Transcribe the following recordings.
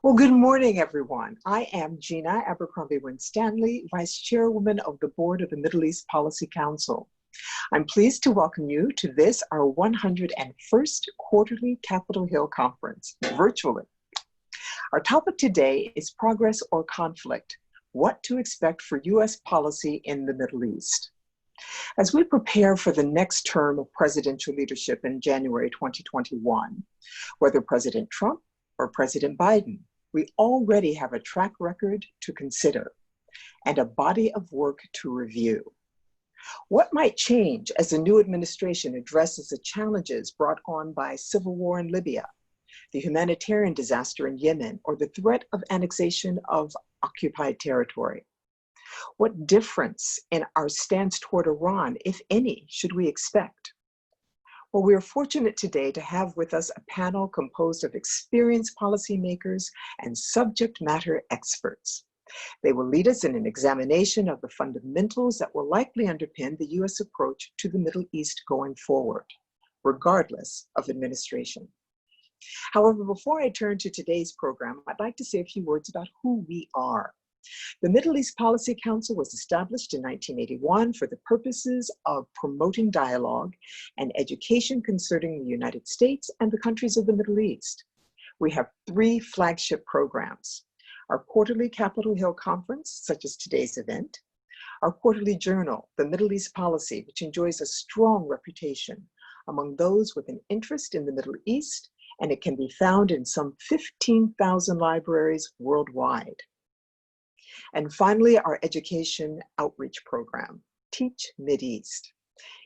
Well, good morning, everyone. I am Gina Abercrombie-Winstanley, Vice Chairwoman of the Board of the Middle East Policy Council. I'm pleased to welcome you to this, our 101st quarterly Capitol Hill Conference, virtually. Our topic today is Progress or Conflict: What to Expect for U.S. Policy in the Middle East. As we prepare for the next term of presidential leadership in January 2021, whether President Trump or President Biden, we already have a track record to consider and a body of work to review. What might change as the new administration addresses the challenges brought on by civil war in Libya, the humanitarian disaster in Yemen, or the threat of annexation of occupied territory? What difference in our stance toward Iran, if any, should we expect? Well, we are fortunate today to have with us a panel composed of experienced policymakers and subject matter experts. They will lead us in an examination of the fundamentals that will likely underpin the U.S. approach to the Middle East going forward, regardless of administration. However, before I turn to today's program, I'd like to say a few words about who we are. The Middle East Policy Council was established in 1981 for the purposes of promoting dialogue and education concerning the United States and the countries of the Middle East. We have 3 flagship programs: our quarterly Capitol Hill Conference, such as today's event, our quarterly journal, The Middle East Policy, which enjoys a strong reputation among those with an interest in the Middle East, and it can be found in some 15,000 libraries worldwide. And finally, our education outreach program, Teach Mideast.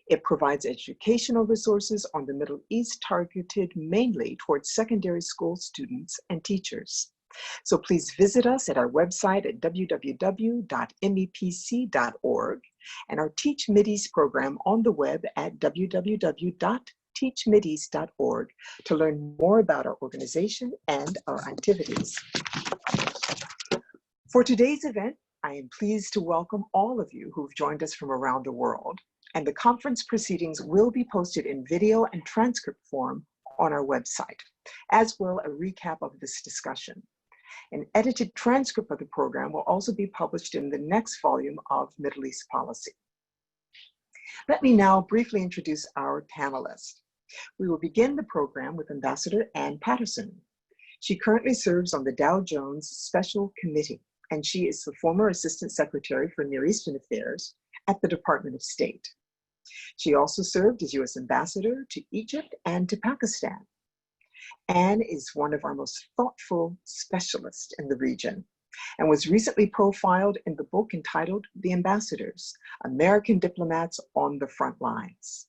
It provides educational resources on the Middle East targeted mainly towards secondary school students and teachers. So please visit us at our website at www.mepc.org and our Teach Mideast program on the web at www.teachmideast.org to learn more about our organization and our activities. For today's event, I am pleased to welcome all of you who've joined us from around the world, and the conference proceedings will be posted in video and transcript form on our website, as will a recap of this discussion. An edited transcript of the program will also be published in the next volume of Middle East Policy. Let me now briefly introduce our panelists. We will begin the program with Ambassador Ann Patterson. She currently serves on the Dow Jones Special Committee, and she is the former Assistant Secretary for Near Eastern Affairs at the Department of State. She also served as U.S. Ambassador to Egypt and to Pakistan. Anne is one of our most thoughtful specialists in the region and was recently profiled in the book entitled The Ambassadors: American Diplomats on the Front Lines.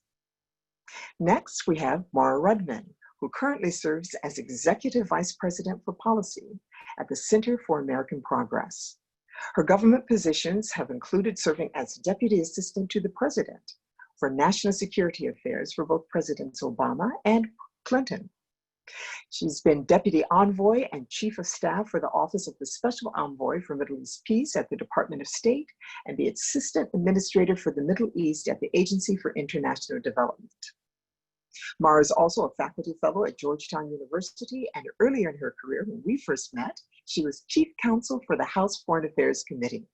Next, we have Mara Rudman, who currently serves as Executive Vice President for Policy at the Center for American Progress. Her government positions have included serving as Deputy Assistant to the President for National Security Affairs for both Presidents Obama and Clinton. She's been Deputy Envoy and Chief of Staff for the Office of the Special Envoy for Middle East Peace at the Department of State and the Assistant Administrator for the Middle East at the Agency for International Development. Mara is also a faculty fellow at Georgetown University, and earlier in her career, when we first met, she was Chief Counsel for the House Foreign Affairs Committee.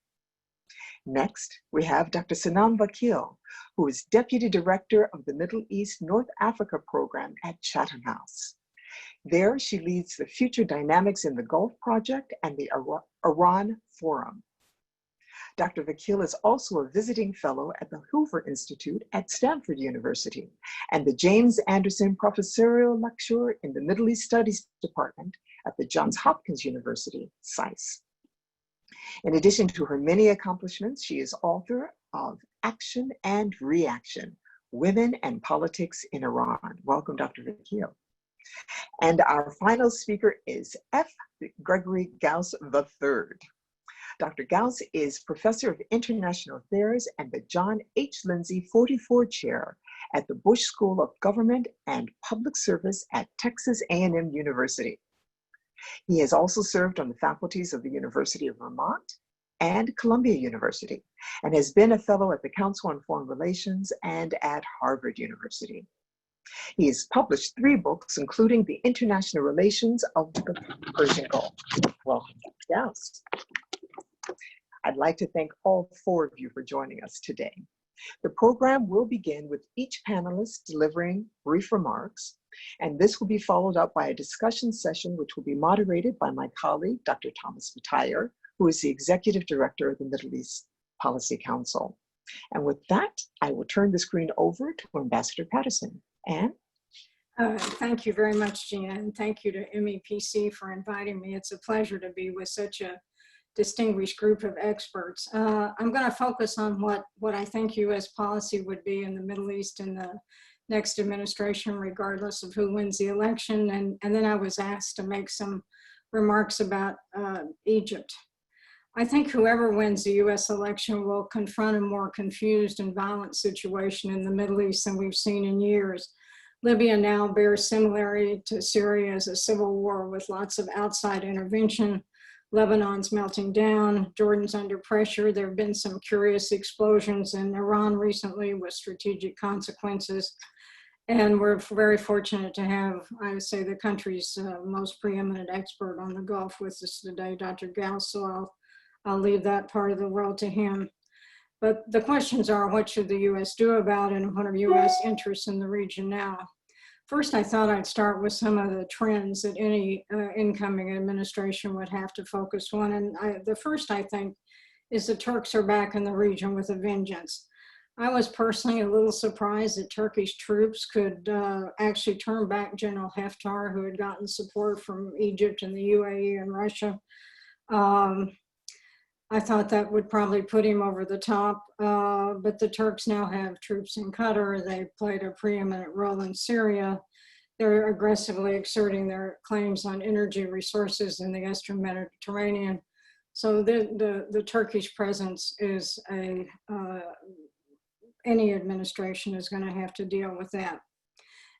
Next, we have Dr. Sanam Vakil, who is Deputy Director of the Middle East North Africa Program at Chatham House. There, she leads the Future Dynamics in the Gulf Project and the Iran Forum. Dr. Vakil is also a visiting fellow at the Hoover Institute at Stanford University and the James Anderson Professorial Lecturer in the Middle East Studies Department at the Johns Hopkins University, SAIS. In addition to her many accomplishments, she is author of Action and Reaction: Women and Politics in Iran. Welcome, Dr. Vakil. And our final speaker is F. Gregory Gause III. Dr. Gause is Professor of International Affairs and the John H. Lindsay 44 Chair at the Bush School of Government and Public Service at Texas A&M University. He has also served on the faculties of the University of Vermont and Columbia University, and has been a fellow at the Council on Foreign Relations and at Harvard University. He has published 3 books, including The International Relations of the Persian Gulf. Welcome, Dr. Gause. I'd like to thank all 4 of you for joining us today. The program will begin with each panelist delivering brief remarks, and this will be followed up by a discussion session which will be moderated by my colleague, Dr. Thomas Vatayer, who is the Executive Director of the Middle East Policy Council. And with that, I will turn the screen over to Ambassador Patterson. Anne? Thank you very much, Gina, and thank you to MEPC for inviting me. It's a pleasure to be with such a distinguished group of experts. I'm going to focus on what I think U.S. policy would be in the Middle East in the next administration, regardless of who wins the election. And then I was asked to make some remarks about Egypt. I think whoever wins the U.S. election will confront a more confused and violent situation in the Middle East than we've seen in years. Libya now bears similarity to Syria as a civil war with lots of outside intervention. Lebanon's melting down, Jordan's under pressure. There have been some curious explosions in Iran recently with strategic consequences. And we're very fortunate to have, I would say, the country's most preeminent expert on the Gulf with us today, Dr. Gause, so I'll leave that part of the world to him. But the questions are, what should the U.S. do about it, and what are U.S. interests in the region now? First, I thought I'd start with some of the trends that any incoming administration would have to focus on. And the first, I think, is the Turks are back in the region with a vengeance. I was personally a little surprised that Turkish troops could actually turn back General Haftar, who had gotten support from Egypt and the UAE and Russia. I thought that would probably put him over the top, but the Turks now have troops in Qatar. They played a preeminent role in Syria. They're aggressively exerting their claims on energy resources in the Eastern Mediterranean. So the Turkish presence is any administration is going to have to deal with that.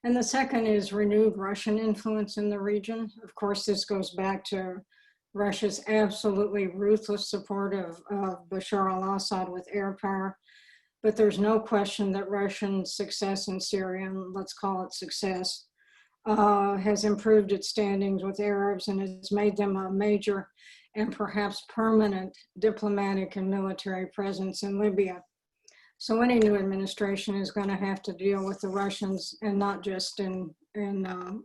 And the second is renewed Russian influence in the region. Of course, this goes back to Russia's absolutely ruthless support of Bashar al-Assad with air power. But there's no question that Russian success in Syria, and let's call it success, has improved its standings with Arabs and has made them a major and perhaps permanent diplomatic and military presence in Libya. So any new administration is going to have to deal with the Russians, and not just in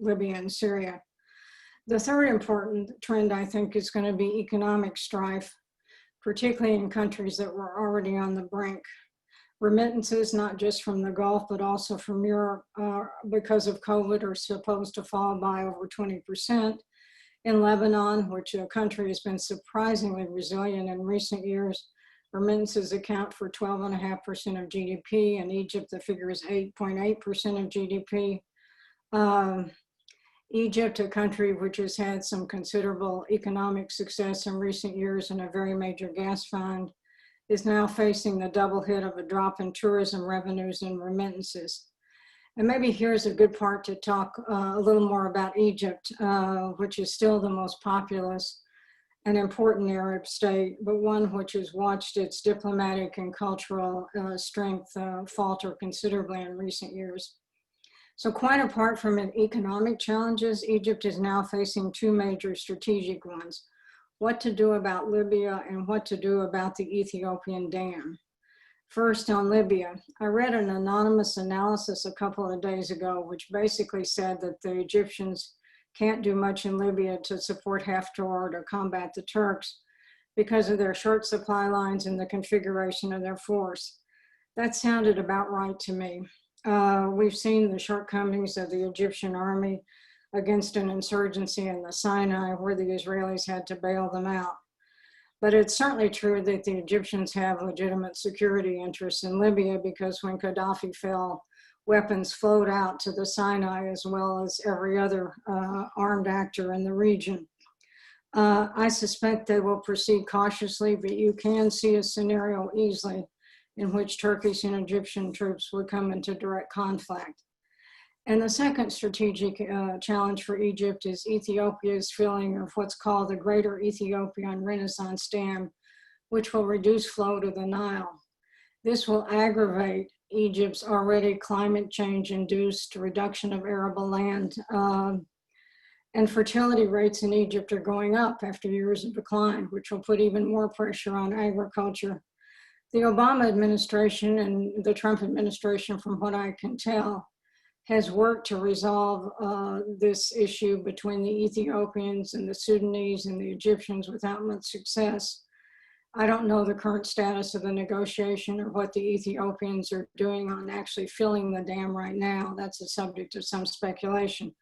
Libya and Syria. The third important trend, I think, is going to be economic strife, particularly in countries that were already on the brink. Remittances, not just from the Gulf, but also from Europe, because of COVID, are supposed to fall by over 20%. In Lebanon, which a country has been surprisingly resilient in recent years, remittances account for 12.5% of GDP. In Egypt, the figure is 8.8% of GDP. Egypt, a country which has had some considerable economic success in recent years and a very major gas fund, is now facing the double hit of a drop in tourism revenues and remittances. And maybe here's a good part to talk a little more about Egypt, which is still the most populous and important Arab state, but one which has watched its diplomatic and cultural strength falter considerably in recent years. So quite apart from economic challenges, Egypt is now facing 2 major strategic ones: what to do about Libya and what to do about the Ethiopian dam. First, on Libya, I read an anonymous analysis a couple of days ago, which basically said that the Egyptians can't do much in Libya to support Haftar or to combat the Turks because of their short supply lines and the configuration of their force. That sounded about right to me. We've seen the shortcomings of the Egyptian army against an insurgency in the Sinai, where the Israelis had to bail them out. But it's certainly true that the Egyptians have legitimate security interests in Libya, because when Gaddafi fell, weapons flowed out to the Sinai as well as every other armed actor in the region. I suspect they will proceed cautiously, but you can see a scenario easily in which Turkish and Egyptian troops would come into direct conflict. And the second strategic challenge for Egypt is Ethiopia's filling of what's called the Greater Ethiopian Renaissance Dam, which will reduce flow to the Nile. This will aggravate Egypt's already climate change-induced reduction of arable land, and fertility rates in Egypt are going up after years of decline, which will put even more pressure on agriculture. The Obama administration and the Trump administration, from what I can tell, has worked to resolve this issue between the Ethiopians and the Sudanese and the Egyptians without much success. I don't know the current status of the negotiation or what the Ethiopians are doing on actually filling the dam right now. That's a subject of some speculation.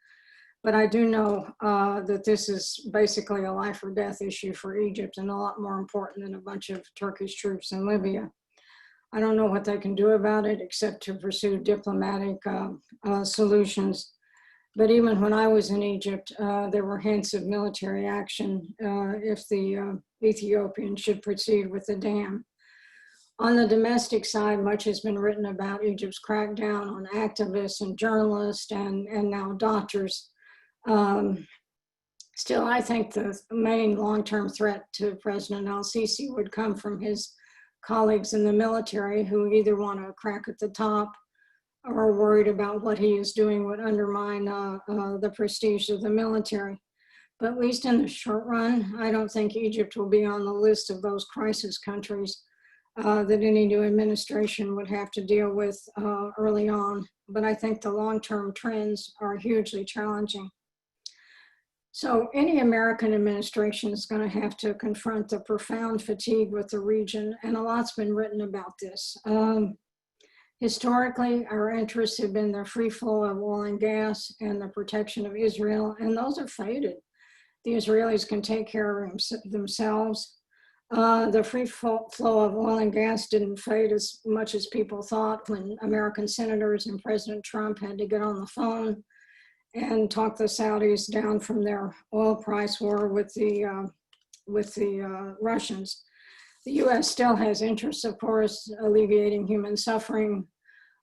But I do know that this is basically a life or death issue for Egypt and a lot more important than a bunch of Turkish troops in Libya. I don't know what they can do about it except to pursue diplomatic solutions. But even when I was in Egypt, there were hints of military action if the Ethiopians should proceed with the dam. On the domestic side, much has been written about Egypt's crackdown on activists and journalists and now doctors. Still, I think the main long-term threat to President al-Sisi would come from his colleagues in the military who either want to crack at the top or are worried about what he is doing would undermine the prestige of the military. But at least in the short run, I don't think Egypt will be on the list of those crisis countries that any new administration would have to deal with early on. But I think the long-term trends are hugely challenging. So any American administration is going to have to confront the profound fatigue with the region, and a lot's been written about this. Historically, our interests have been the free flow of oil and gas and the protection of Israel, and those are faded. The Israelis can take care of themselves. The free flow of oil and gas didn't fade as much as people thought when American senators and President Trump had to get on the phone and talk the Saudis down from their oil price war with the Russians. The U.S. still has interests, of course, alleviating human suffering.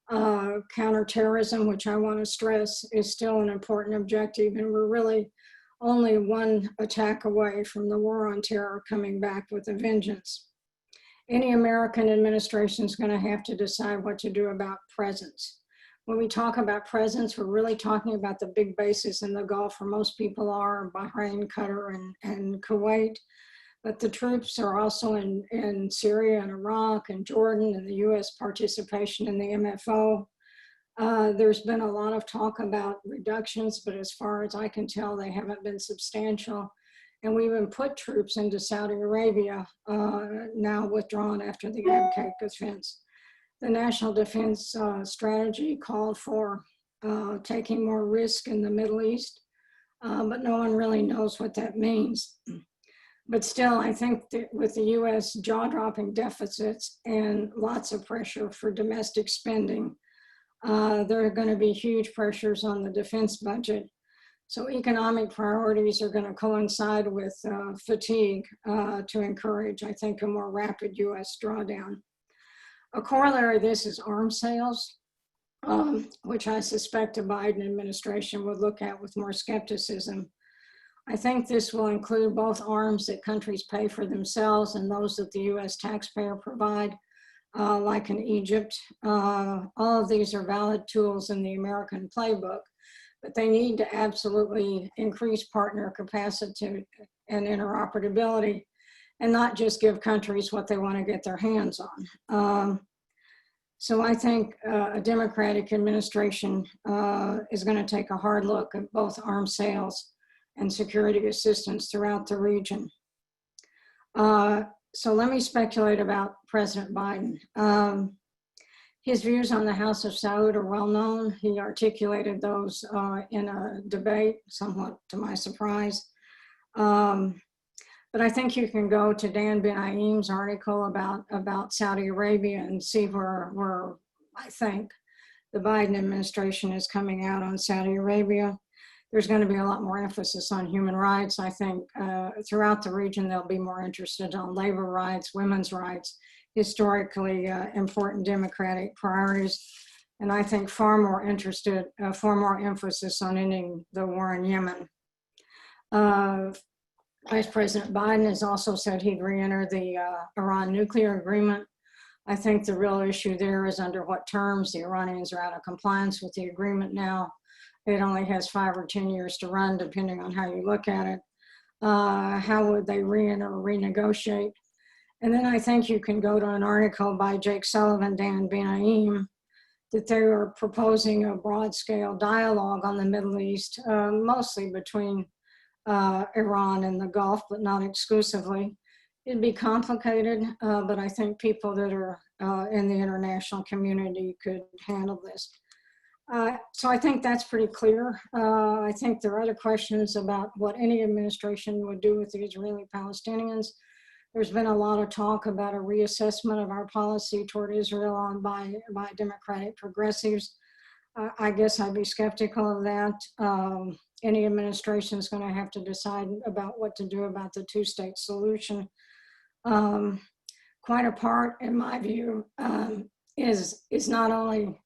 Counterterrorism, which I want to stress, is still an important objective, and we're really only one attack away from the war on terror coming back with a vengeance. Any American administration is going to have to decide what to do about presence. When we talk about presence, we're really talking about the big bases in the Gulf where most people are, Bahrain, Qatar, and Kuwait. But the troops are also in Syria and Iraq and Jordan, and the US participation in the MFO. There's been a lot of talk about reductions, but as far as I can tell, they haven't been substantial. And we even put troops into Saudi Arabia, now withdrawn after the Abqaiq offense. The National Defense Strategy called for taking more risk in the Middle East, but no one really knows what that means. But still, I think that with the US jaw-dropping deficits and lots of pressure for domestic spending, there are going to be huge pressures on the defense budget. So economic priorities are going to coincide with fatigue to encourage, I think, a more rapid US drawdown. A corollary of this is arms sales, which I suspect the Biden administration would look at with more skepticism. I think this will include both arms that countries pay for themselves and those that the US taxpayer provide, like in Egypt. All of these are valid tools in the American playbook, but they need to absolutely increase partner capacity and interoperability and not just give countries what they want to get their hands on. So I think a Democratic administration is going to take a hard look at both arms sales and security assistance throughout the region. So let me speculate about President Biden. His views on the House of Saud are well known. He articulated those in a debate, somewhat to my surprise. But I think you can go to Dan Ben-Aim's article about Saudi Arabia and see where I think the Biden administration is coming out on Saudi Arabia. There's going to be a lot more emphasis on human rights. I think throughout the region, they'll be more interested on labor rights, women's rights, historically important democratic priorities. And I think far more emphasis on ending the war in Yemen. Vice President Biden has also said he'd re-enter the Iran nuclear agreement. I think the real issue there is under what terms the Iranians are out of compliance with the agreement now. It only has 5 or 10 years to run, depending on how you look at it. How would they re-enter or renegotiate? And then I think you can go to an article by Jake Sullivan, Dan Benaim, that they are proposing a broad-scale dialogue on the Middle East, mostly between Iran and the Gulf, but not exclusively. It'd be complicated, but I think people that are in the international community could handle this. So I think that's pretty clear. I think there are other questions about what any administration would do with the Israeli Palestinians. There's been a lot of talk about a reassessment of our policy toward Israel by Democratic progressives. I guess I'd be skeptical of that. Any administration is going to have to decide about what to do about the two-state solution. Quite apart, in my view, is not only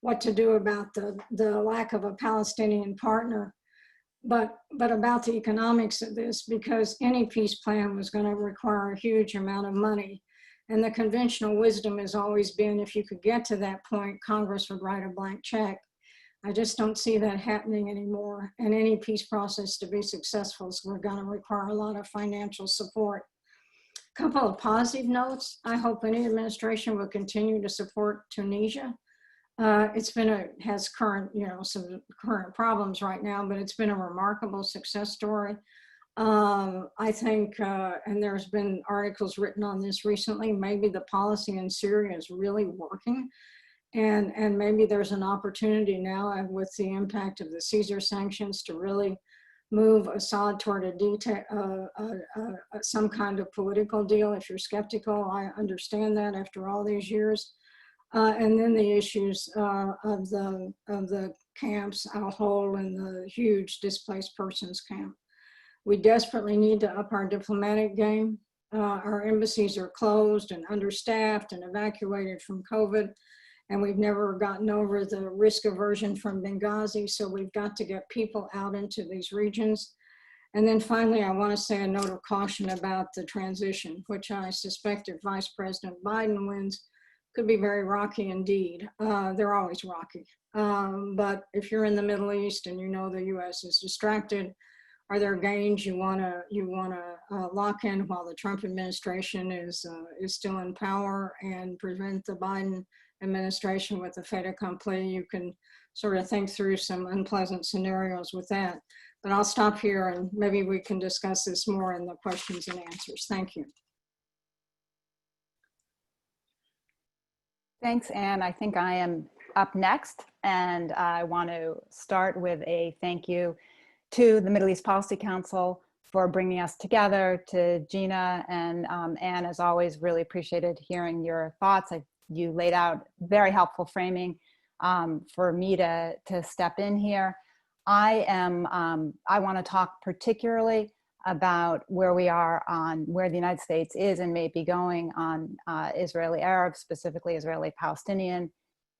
what to do about the lack of a Palestinian partner, but about the economics of this, because any peace plan was going to require a huge amount of money. And the conventional wisdom has always been, if you could get to that point, Congress would write a blank check. I just don't see that happening anymore. And any peace process to be successful is going to require a lot of financial support. A couple of positive notes. I hope any administration will continue to support Tunisia. Has current, some current problems right now, but it's been a remarkable success story. I think, and there's been articles written on this recently, maybe the policy in Syria is really working. And maybe there's an opportunity now with the impact of the Caesar sanctions to really move Assad toward some kind of political deal. If you're skeptical, I understand that after all these years. And then the issues of the camps, Al-Hol and the huge displaced persons camp. We desperately need to up our diplomatic game. Our embassies are closed and understaffed and evacuated from COVID, and we've never gotten over the risk aversion from Benghazi, so we've got to get people out into these regions. And then finally, I want to say a note of caution about the transition, which I suspect if Vice President Biden wins, could be very rocky indeed. They're always rocky. But if you're in the Middle East and you know the U.S. is distracted, are there gains you wanna lock in while the Trump administration is still in power and prevent the Biden administration with a fait accompli? You can sort of think through some unpleasant scenarios with that. But I'll stop here and maybe we can discuss this more in the questions and answers. Thank you. Thanks, Anne. I think I am up next, and I want to start with a thank you to the Middle East Policy Council for bringing us together, to Gina and Anne, as always, really appreciated hearing your thoughts. You laid out very helpful framing for me to step in here. I want to talk particularly about where we are on where the United States is and may be going on Israeli-Arab, specifically Israeli-Palestinian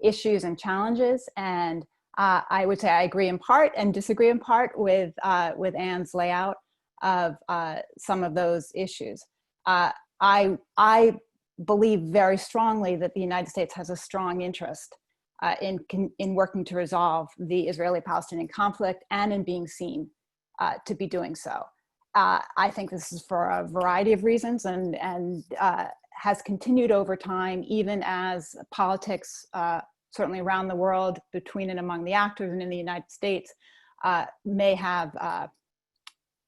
issues and challenges. And I would say I agree in part and disagree in part with Anne's layout of some of those issues. I believe very strongly that the United States has a strong interest in working to resolve the Israeli-Palestinian conflict and in being seen to be doing so. I think this is for a variety of reasons and has continued over time, even as politics, certainly around the world, between and among the actors and in the United States, may have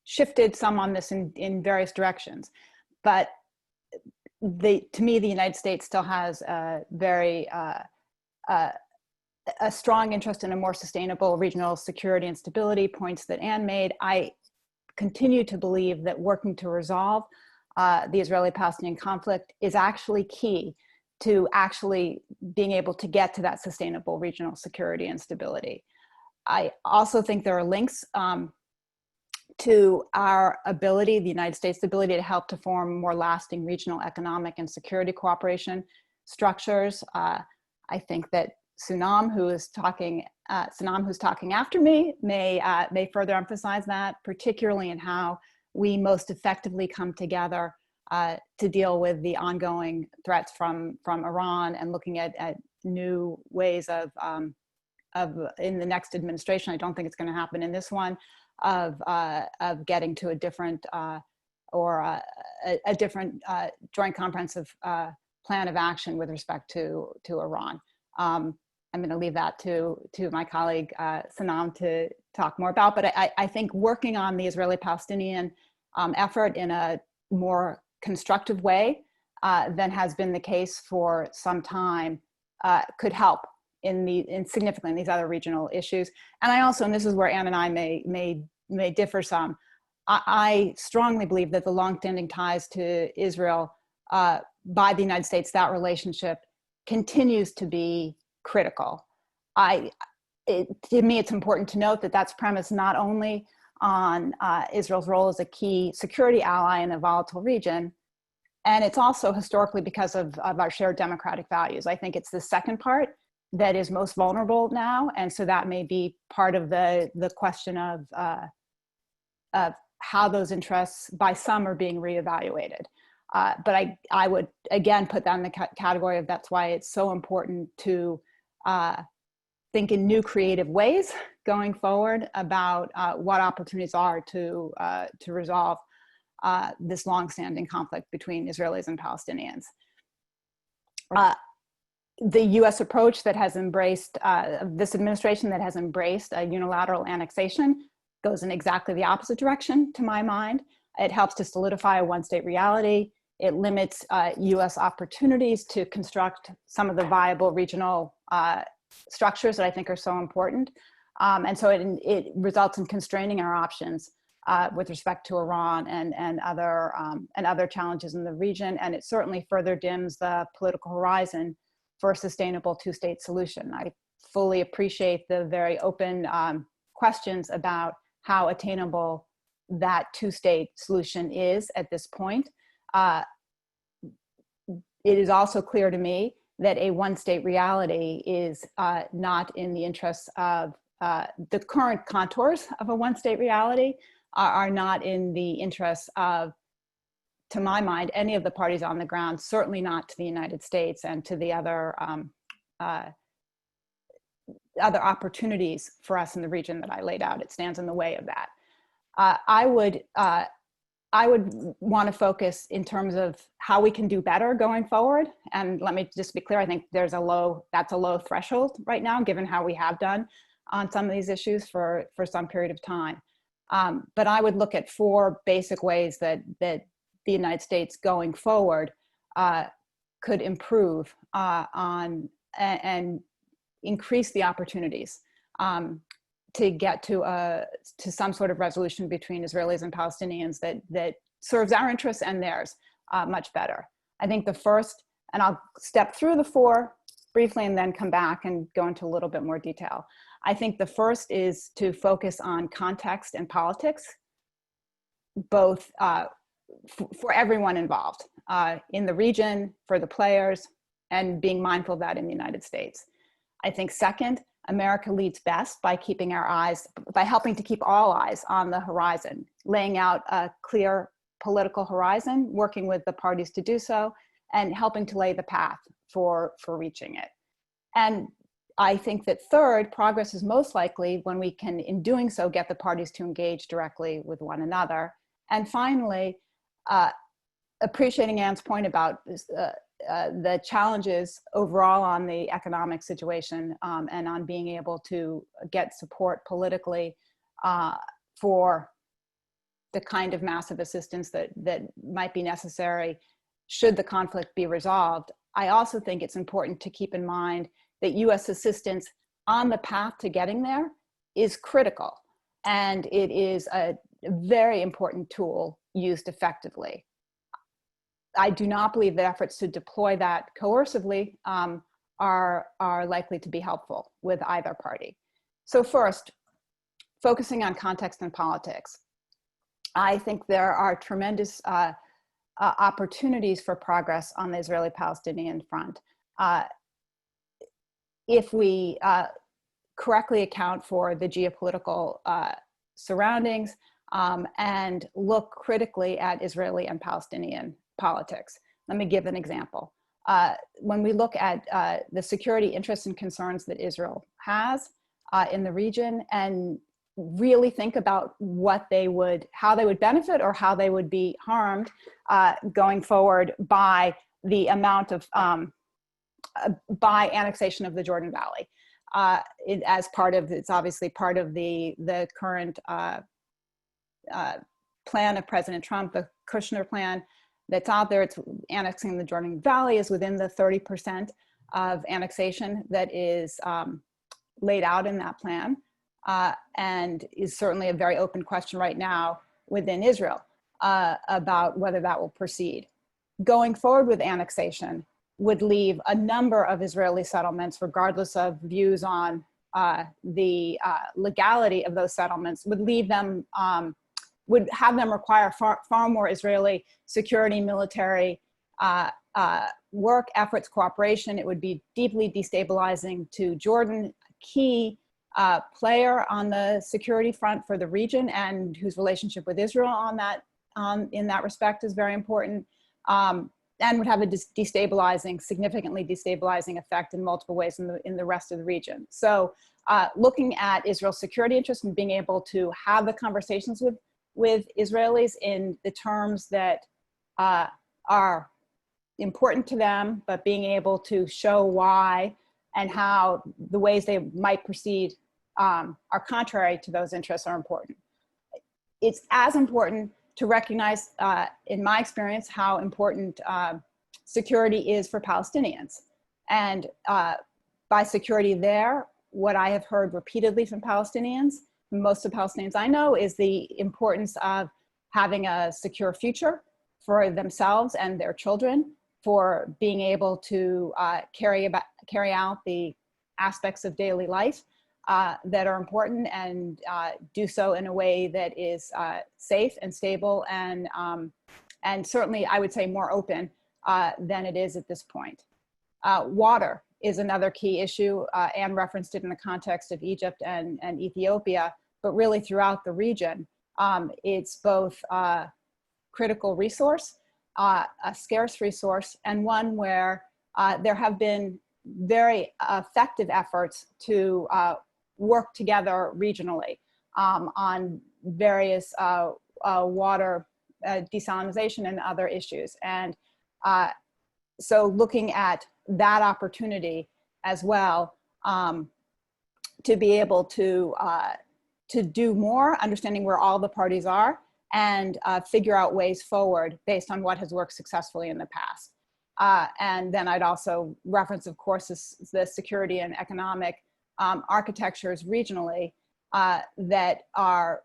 shifted some on this in various directions. But to me, the United States still has a strong interest in a more sustainable regional security and stability, points that Anne made. I continue to believe that working to resolve the Israeli-Palestinian conflict is actually key to actually being able to get to that sustainable regional security and stability. I also think there are links to our ability, the United States' ability to help to form more lasting regional economic and security cooperation structures. I think that Sanam, who's talking after me, may further emphasize that, particularly in how we most effectively come together to deal with the ongoing threats from Iran, and looking at new ways of in the next administration. I don't think it's going to happen in this one, of getting to a different or a different joint comprehensive plan of action with respect to Iran. I'm going to leave that to my colleague Sanam to talk more about, but I think working on the Israeli-Palestinian effort in a more constructive way than has been the case for some time could help significantly in these other regional issues. And I also, and this is where Anne and I may differ some, I strongly believe that the longstanding ties to Israel by the United States, that relationship continues to be critical. To me, it's important to note that that's premised not only on Israel's role as a key security ally in a volatile region, and it's also historically because of our shared democratic values. I think it's the second part that is most vulnerable now, and so that may be part of the question of how those interests by some are being reevaluated. But I would again put that in the category of, that's why it's so important to think in new creative ways going forward about what opportunities are to resolve this longstanding conflict between Israelis and Palestinians. The U.S. approach that has embraced, this administration that has embraced a unilateral annexation goes in exactly the opposite direction, to my mind. It helps to solidify a one-state reality. It limits U.S. opportunities to construct some of the viable regional structures that I think are so important. And so it results in constraining our options with respect to Iran and other challenges in the region. And it certainly further dims the political horizon for a sustainable two-state solution. I fully appreciate the very open questions about how attainable that two-state solution is at this point. It is also clear to me that a one-state reality is not in the interests of the current contours of a one-state reality are not in the interests of, to my mind, any of the parties on the ground, certainly not to the United States and to the other opportunities for us in the region that I laid out. It stands in the way of that. I would want to focus in terms of how we can do better going forward. And let me just be clear, I think that's a low threshold right now, given how we have done on some of these issues for some period of time. But I would look at 4 basic ways that the United States going forward could improve on and increase the opportunities to get to some sort of resolution between Israelis and Palestinians that serves our interests and theirs much better. I think the first, and I'll step through the 4 briefly and then come back and go into a little bit more detail. I think the first is to focus on context and politics, both for everyone involved in the region, for the players, and being mindful of that in the United States. I think second, America leads best by helping to keep all eyes on the horizon, laying out a clear political horizon, working with the parties to do so, and helping to lay the path for reaching it. And I think that third, progress is most likely when we can, in doing so, get the parties to engage directly with one another. And finally, appreciating Anne's point about the challenges overall on the economic situation and on being able to get support politically for the kind of massive assistance that might be necessary should the conflict be resolved. I also think it's important to keep in mind that U.S. assistance on the path to getting there is critical, and it is a very important tool used effectively. I do not believe that efforts to deploy that coercively are likely to be helpful with either party. So first, focusing on context and politics. I think there are tremendous opportunities for progress on the Israeli-Palestinian front. If we correctly account for the geopolitical surroundings, and look critically at Israeli and Palestinian politics. Let me give an example. When we look at the security interests and concerns that Israel has in the region, and really think about how they would benefit or how they would be harmed going forward by the amount of, by annexation of the Jordan Valley. It's obviously part of the current plan of President Trump, the Kushner plan that's out there. It's annexing the Jordan Valley is within the 30% of annexation that is laid out in that plan, and is certainly a very open question right now within Israel about whether that will proceed. Going forward with annexation would leave a number of Israeli settlements, regardless of views on the legality of those settlements, would leave them, would have them require far more Israeli security, military work, efforts, cooperation. It would be deeply destabilizing to Jordan, a key player on the security front for the region, and whose relationship with Israel on that, in that respect is very important, and would have a destabilizing, significantly destabilizing effect in multiple ways in the rest of the region. So looking at Israel's security interests and being able to have the conversations with Israelis in the terms that are important to them, but being able to show why and how the ways they might proceed are contrary to those interests are important. It's as important to recognize, in my experience, how important security is for Palestinians. And by security there, what I have heard repeatedly from Palestinians, most of the Palestinians I know, is the importance of having a secure future for themselves and their children, for being able to carry out the aspects of daily life that are important, and do so in a way that is safe and stable, and certainly I would say more open than it is at this point. Water is another key issue. Anne referenced it in the context of Egypt and Ethiopia, but really throughout the region. It's both a critical resource, a scarce resource, and one where there have been very effective efforts to work together regionally on various water desalination and other issues. And so looking at that opportunity as well, to be able to do more, understanding where all the parties are, and figure out ways forward based on what has worked successfully in the past. And then I'd also reference, of course, the security and economic architectures regionally that are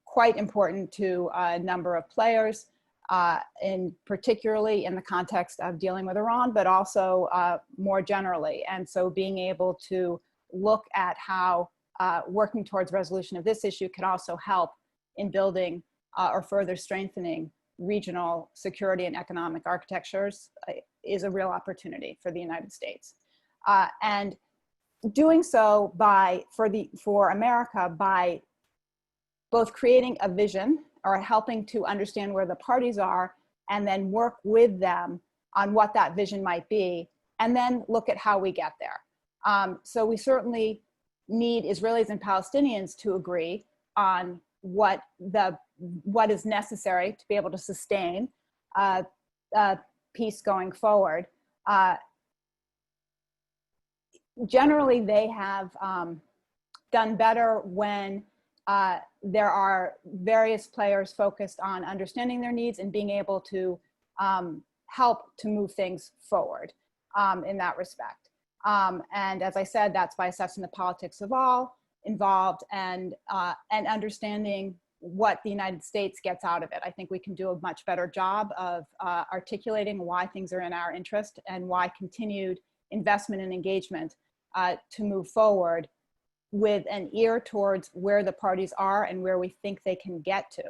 quite important to a number of players, particularly in the context of dealing with Iran, but also more generally. And so being able to look at how working towards resolution of this issue can also help in building or further strengthening regional security and economic architectures is a real opportunity for the United States. And doing so for America by both creating a vision or helping to understand where the parties are, and then work with them on what that vision might be, and then look at how we get there. So we certainly need Israelis and Palestinians to agree on what is necessary to be able to sustain peace going forward. Generally, they have done better when there are various players focused on understanding their needs and being able to help to move things forward in that respect. And as I said, that's by assessing the politics of all involved, and understanding what the United States gets out of it. I think we can do a much better job of articulating why things are in our interest, and why continued investment and engagement to move forward with an ear towards where the parties are and where we think they can get to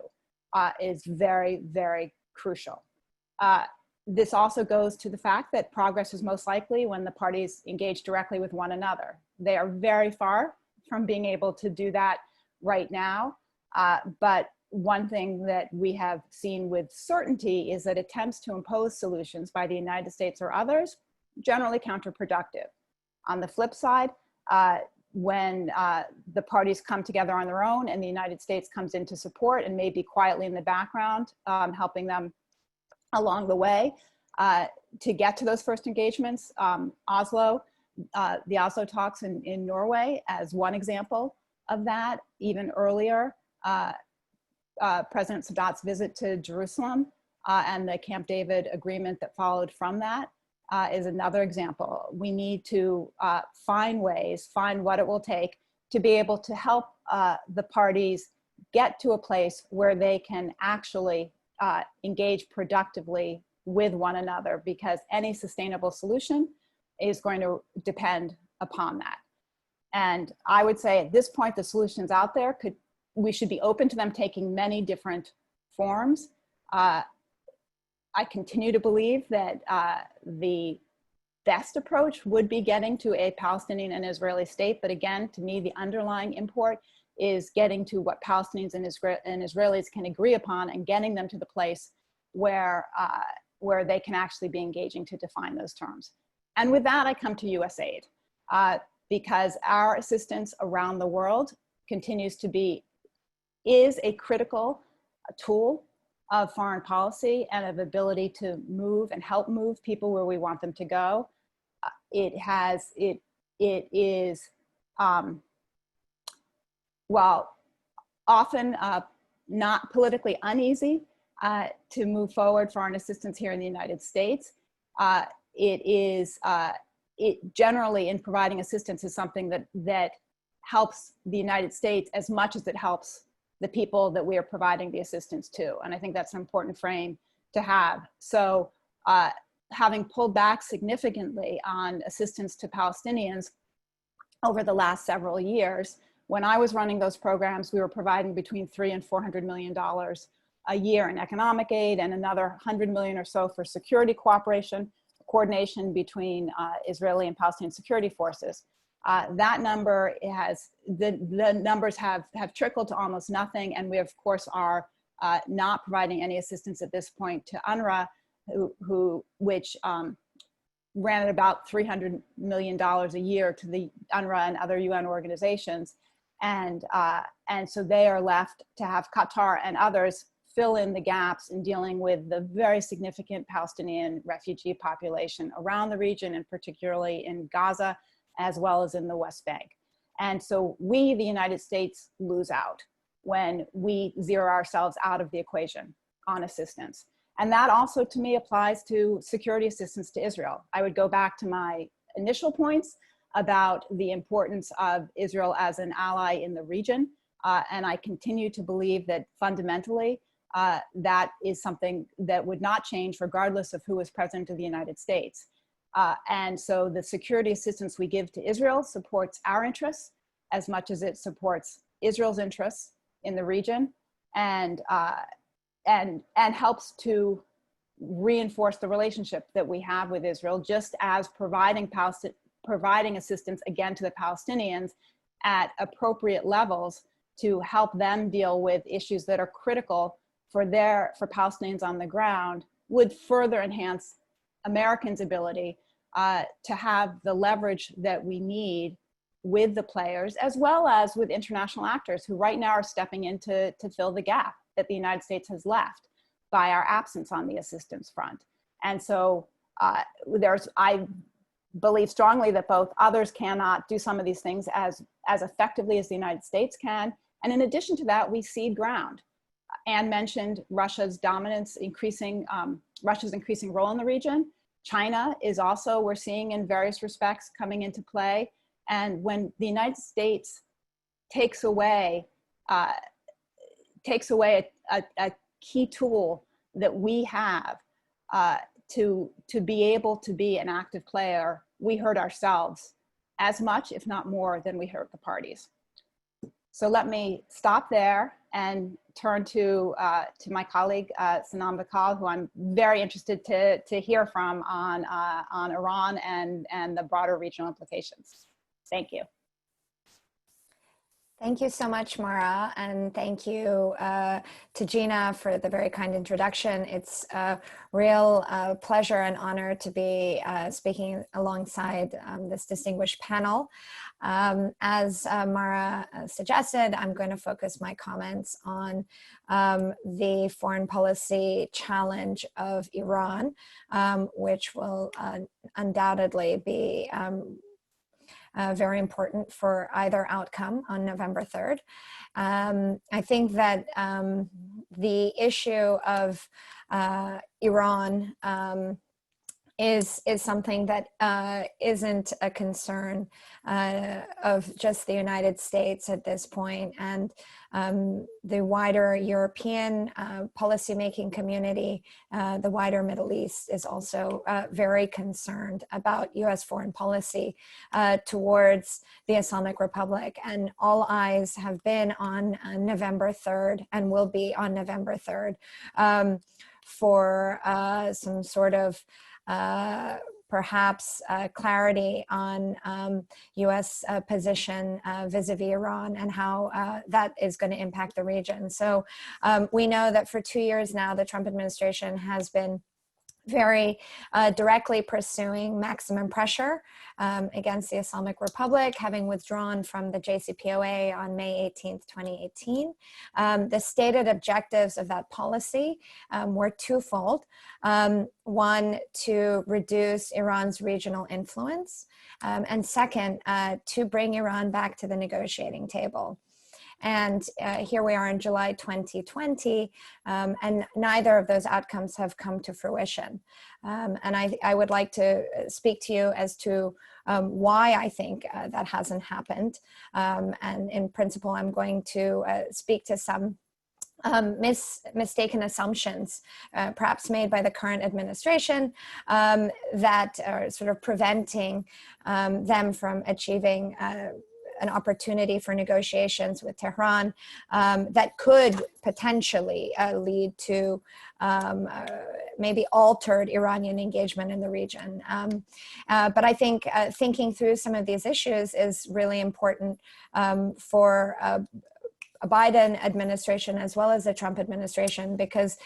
is very, very crucial. This also goes to the fact that progress is most likely when the parties engage directly with one another. They are very far from being able to do that right now, but one thing that we have seen with certainty is that attempts to impose solutions by the United States or others generally counterproductive. On the flip side, when the parties come together on their own and the United States comes in to support and maybe quietly in the background, helping them along the way to get to those first engagements. Oslo, the Oslo talks in Norway as one example of that. Even earlier, President Sadat's visit to Jerusalem and the Camp David agreement that followed from that is another example. We need to find ways, find what it will take to be able to help the parties get to a place where they can actually engage productively with one another, because any sustainable solution is going to depend upon that. And I would say at this point, the solutions out there we should be open to them taking many different forms. I continue to believe that the best approach would be getting to a Palestinian and Israeli state. But again, to me, the underlying import is getting to what Palestinians and Israelis can agree upon and getting them to the place where they can actually be engaging to define those terms. And with that, I come to USAID, because our assistance around the world continues to is a critical tool of foreign policy and of ability to move and help move people where we want them to go. It is, while often not politically uneasy to move forward foreign assistance here in the United States, it generally in providing assistance is something that helps the United States as much as it helps the people that we are providing the assistance to. And I think that's an important frame to have. So having pulled back significantly on assistance to Palestinians over the last several years, when I was running those programs, we were providing between $300 and $400 million a year in economic aid and another 100 million or so for security coordination between Israeli and Palestinian security forces. That number the numbers have trickled to almost nothing, and we of course are not providing any assistance at this point to UNRWA, which ran at about $300 million a year to the UNRWA and other UN organizations, and so they are left to have Qatar and others fill in the gaps in dealing with the very significant Palestinian refugee population around the region, and particularly in Gaza, as well as in the West Bank. And so we, the United States, lose out when we zero ourselves out of the equation on assistance. And that also, to me, applies to security assistance to Israel. I would go back to my initial points about the importance of Israel as an ally in the region. And I continue to believe that fundamentally, that is something that would not change regardless of who is president of the United States. And so the security assistance we give to Israel supports our interests as much as it supports Israel's interests in the region, and helps to reinforce the relationship that we have with Israel, just as providing assistance again to the Palestinians at appropriate levels to help them deal with issues that are critical for Palestinians on the ground would further enhance Americans' ability to have the leverage that we need with the players, as well as with international actors who right now are stepping in to fill the gap that the United States has left by our absence on the assistance front. And so I believe strongly that both others cannot do some of these things as effectively as the United States can. And in addition to that, we cede ground. Anne mentioned Russia's dominance, Russia's increasing role in the region. China is also, we're seeing in various respects, coming into play. And when the United States takes away a key tool that we have to be able to be an active player, we hurt ourselves as much, if not more, than we hurt the parties. So let me stop there and turn to my colleague, Sanam Vakil, who I'm very interested to hear from on Iran and the broader regional implications. Thank you. Thank you so much, Mara, and thank you to Gina for the very kind introduction. It's a real pleasure and honor to be speaking alongside this distinguished panel. As Mara suggested, I'm going to focus my comments on the foreign policy challenge of Iran, which will undoubtedly be very important for either outcome on November 3rd. I think that the issue of Iran is something that isn't a concern of just the United States at this point, and the wider European policymaking community, the wider Middle East is also very concerned about US foreign policy towards the Islamic Republic. And all eyes have been on November 3rd and will be on November 3rd for some sort of perhaps clarity on US position vis-a-vis Iran and how that is going to impact the region. So we know that for 2 years now, the Trump administration has been very directly pursuing maximum pressure against the Islamic Republic, having withdrawn from the JCPOA on May 18th, 2018. The stated objectives of that policy were twofold. One, to reduce Iran's regional influence, and second, to bring Iran back to the negotiating table. And here we are in July 2020, and neither of those outcomes have come to fruition. And I would like to speak to you as to why I think that hasn't happened. And in principle, I'm going to speak to some mistaken assumptions, perhaps made by the current administration, that are sort of preventing them from achieving an opportunity for negotiations with Tehran that could potentially lead to maybe altered Iranian engagement in the region. But I think thinking through some of these issues is really important for a Biden administration as well as the Trump administration, because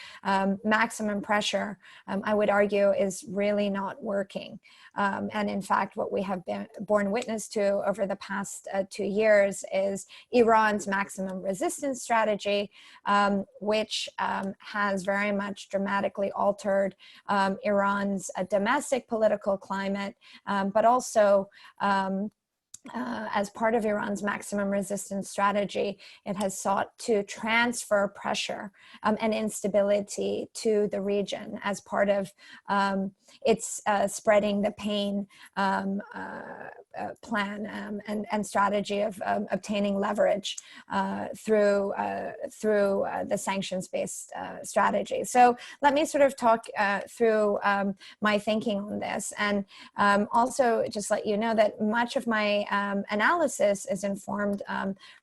maximum pressure, I would argue, is really not working. And in fact, what we have been borne witness to over the past 2 years is Iran's maximum resistance strategy, which has very much dramatically altered Iran's domestic political climate, but also as part of Iran's maximum resistance strategy, it has sought to transfer pressure and instability to the region as part of its spreading the pain plan and strategy of obtaining leverage through the sanctions-based strategy. So let me sort of talk through my thinking on this, and also just let you know that much of my analysis is informed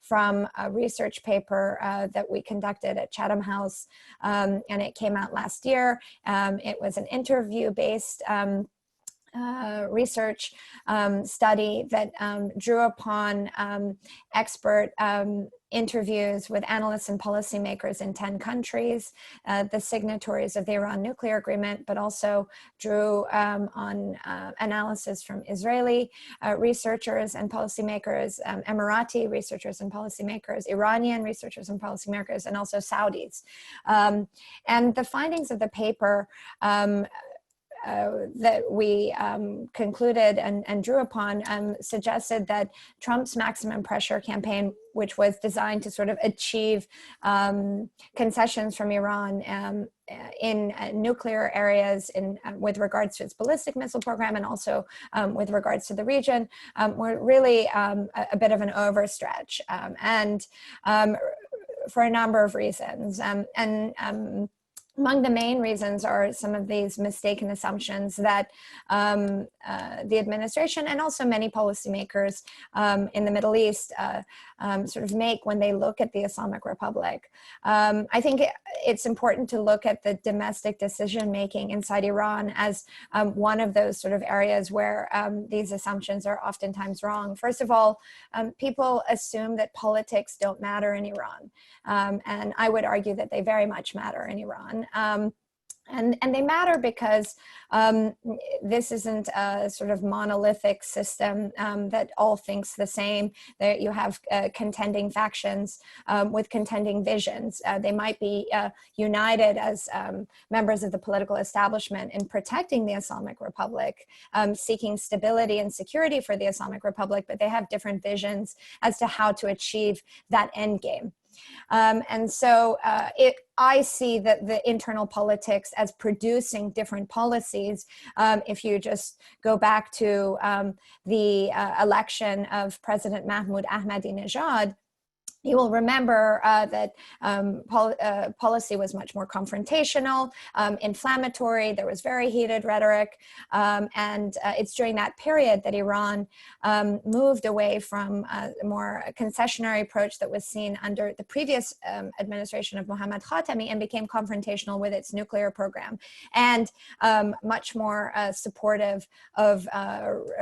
from a research paper that we conducted at Chatham House, and it came out last year. It was an interview-based research study that drew upon expert interviews with analysts and policymakers in 10 countries, the signatories of the Iran nuclear agreement, but also drew on analysis from Israeli researchers and policymakers, Emirati researchers and policymakers, Iranian researchers and policymakers, and also Saudis. And the findings of the paper that we concluded and drew upon suggested that Trump's maximum pressure campaign, which was designed to sort of achieve concessions from Iran in nuclear areas with regards to its ballistic missile program and also with regards to the region, were really a bit of an overstretch, and for a number of reasons. Among the main reasons are some of these mistaken assumptions that the administration and also many policymakers in the Middle East sort of make when they look at the Islamic Republic. I think it's important to look at the domestic decision-making inside Iran as one of those sort of areas where these assumptions are oftentimes wrong. First of all, people assume that politics don't matter in Iran. And I would argue that they very much matter in Iran. And they matter because this isn't a sort of monolithic system that all thinks the same. That you have contending factions with contending visions. They might be united as members of the political establishment in protecting the Islamic Republic, seeking stability and security for the Islamic Republic, but they have different visions as to how to achieve that end game. And so I see that the internal politics as producing different policies. If you just go back to the election of President Mahmoud Ahmadinejad, you will remember that policy was much more confrontational, inflammatory. There was very heated rhetoric. And it's during that period that Iran moved away from a more concessionary approach that was seen under the previous administration of Mohammad Khatami and became confrontational with its nuclear program and much more supportive of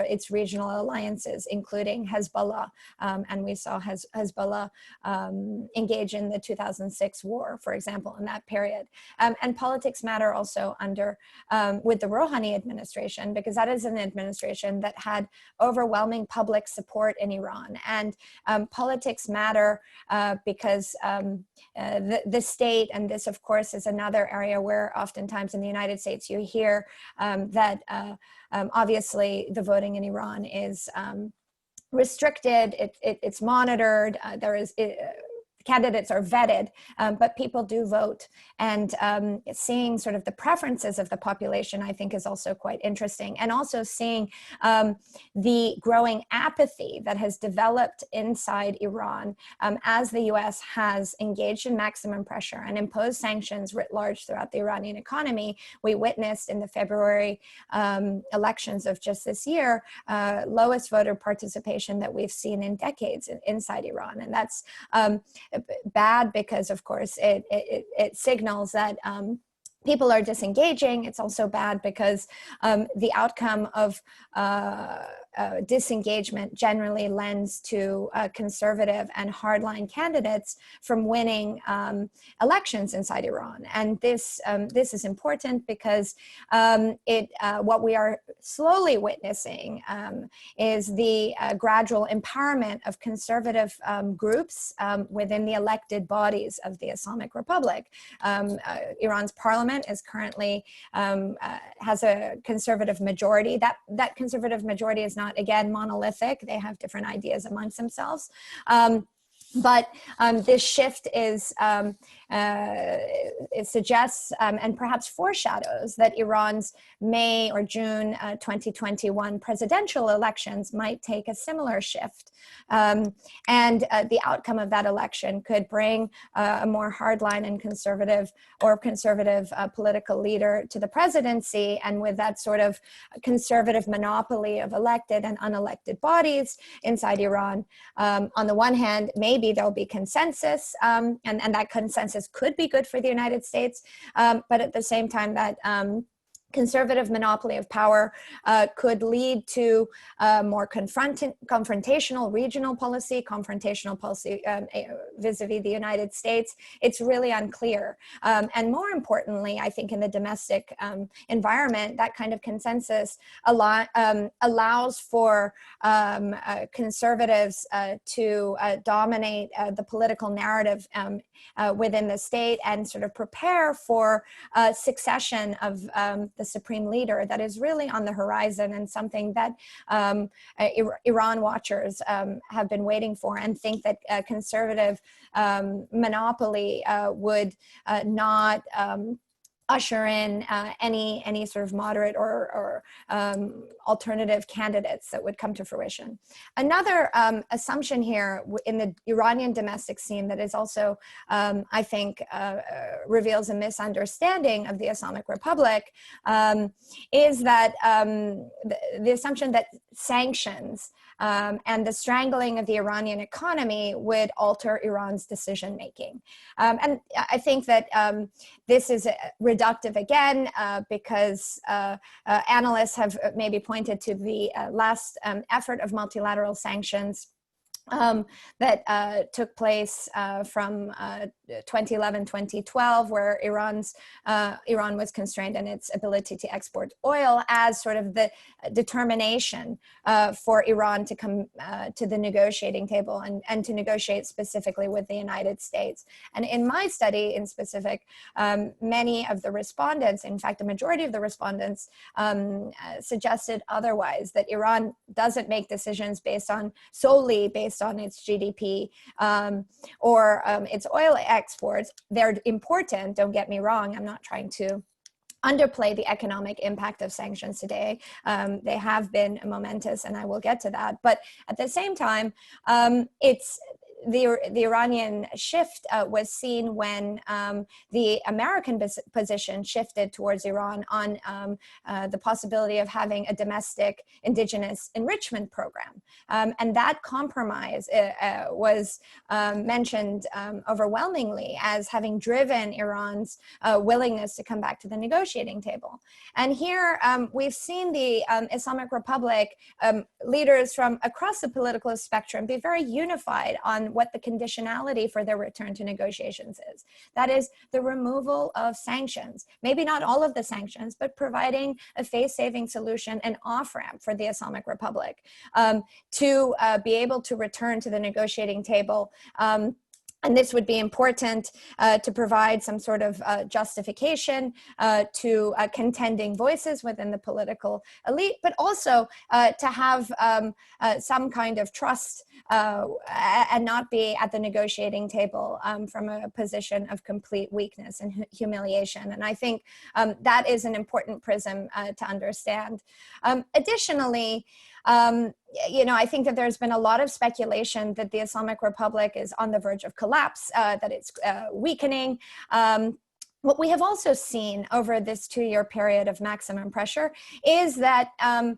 its regional alliances, including Hezbollah. And we saw Hezbollah engage in the 2006 war, for example, in that period. And politics matter also under, with the Rouhani administration, because that is an administration that had overwhelming public support in Iran. And politics matter because the state, and this of course is another area where oftentimes in the United States you hear that obviously the voting in Iran is restricted, it's monitored, candidates are vetted, but people do vote. And seeing sort of the preferences of the population, I think, is also quite interesting. And also seeing the growing apathy that has developed inside Iran as the US has engaged in maximum pressure and imposed sanctions writ large throughout the Iranian economy. We witnessed in the February elections of just this year, lowest voter participation that we've seen in decades inside Iran. And that's bad because, of course, it signals that people are disengaging. It's also bad because the outcome of disengagement generally lends to conservative and hardline candidates from winning elections inside Iran. And this is important because what we are slowly witnessing is the gradual empowerment of conservative groups within the elected bodies of the Islamic Republic. Iran's parliament is currently has a conservative majority. That conservative majority is not, again, monolithic. They have different ideas amongst themselves. But this shift it suggests and perhaps foreshadows that Iran's May or June 2021 presidential elections might take a similar shift. And the outcome of that election could bring a more hardline and conservative political leader to the presidency. And with that sort of conservative monopoly of elected and unelected bodies inside Iran, on the one hand, maybe there'll be consensus, and that consensus could be good for the United States, but at the same time that conservative monopoly of power could lead to more confrontational regional policy, confrontational policy vis-a-vis the United States. It's really unclear. And more importantly, I think in the domestic environment, that kind of consensus allows for conservatives to dominate the political narrative within the state and sort of prepare for succession of the supreme leader that is really on the horizon and something that Iran watchers have been waiting for and think that conservative monopoly would not usher in any sort of moderate or alternative candidates that would come to fruition. Another assumption here in the Iranian domestic scene that is also, I think, reveals a misunderstanding of the Islamic Republic is that the assumption that sanctions and the strangling of the Iranian economy would alter Iran's decision-making. And I think that this is reductive again, because analysts have maybe pointed to the last effort of multilateral sanctions that took place from 2011-2012, where Iran was constrained in its ability to export oil as sort of the determination for Iran to come to the negotiating table and to negotiate specifically with the United States. And in my study in specific, many of the respondents, in fact, the majority of the respondents suggested otherwise, that Iran doesn't make decisions solely based on its GDP or its oil exports. They're important, don't get me wrong. I'm not trying to underplay the economic impact of sanctions today. They have been momentous, and I will get to that. But at the same time, it's the Iranian shift was seen when the American position shifted towards Iran on the possibility of having a domestic indigenous enrichment program. And that compromise was mentioned overwhelmingly as having driven Iran's willingness to come back to the negotiating table. And here we've seen the Islamic Republic leaders from across the political spectrum be very unified on what the conditionality for their return to negotiations is. That is the removal of sanctions, maybe not all of the sanctions, but providing a face-saving solution, an off-ramp for the Islamic Republic to be able to return to the negotiating table. And this would be important to provide some sort of justification to contending voices within the political elite, but also to have some kind of trust and not be at the negotiating table from a position of complete weakness and humiliation. And I think that is an important prism to understand. Additionally, I think that there's been a lot of speculation that the Islamic Republic is on the verge of collapse, that it's weakening. What we have also seen over this 2-year period of maximum pressure is that, and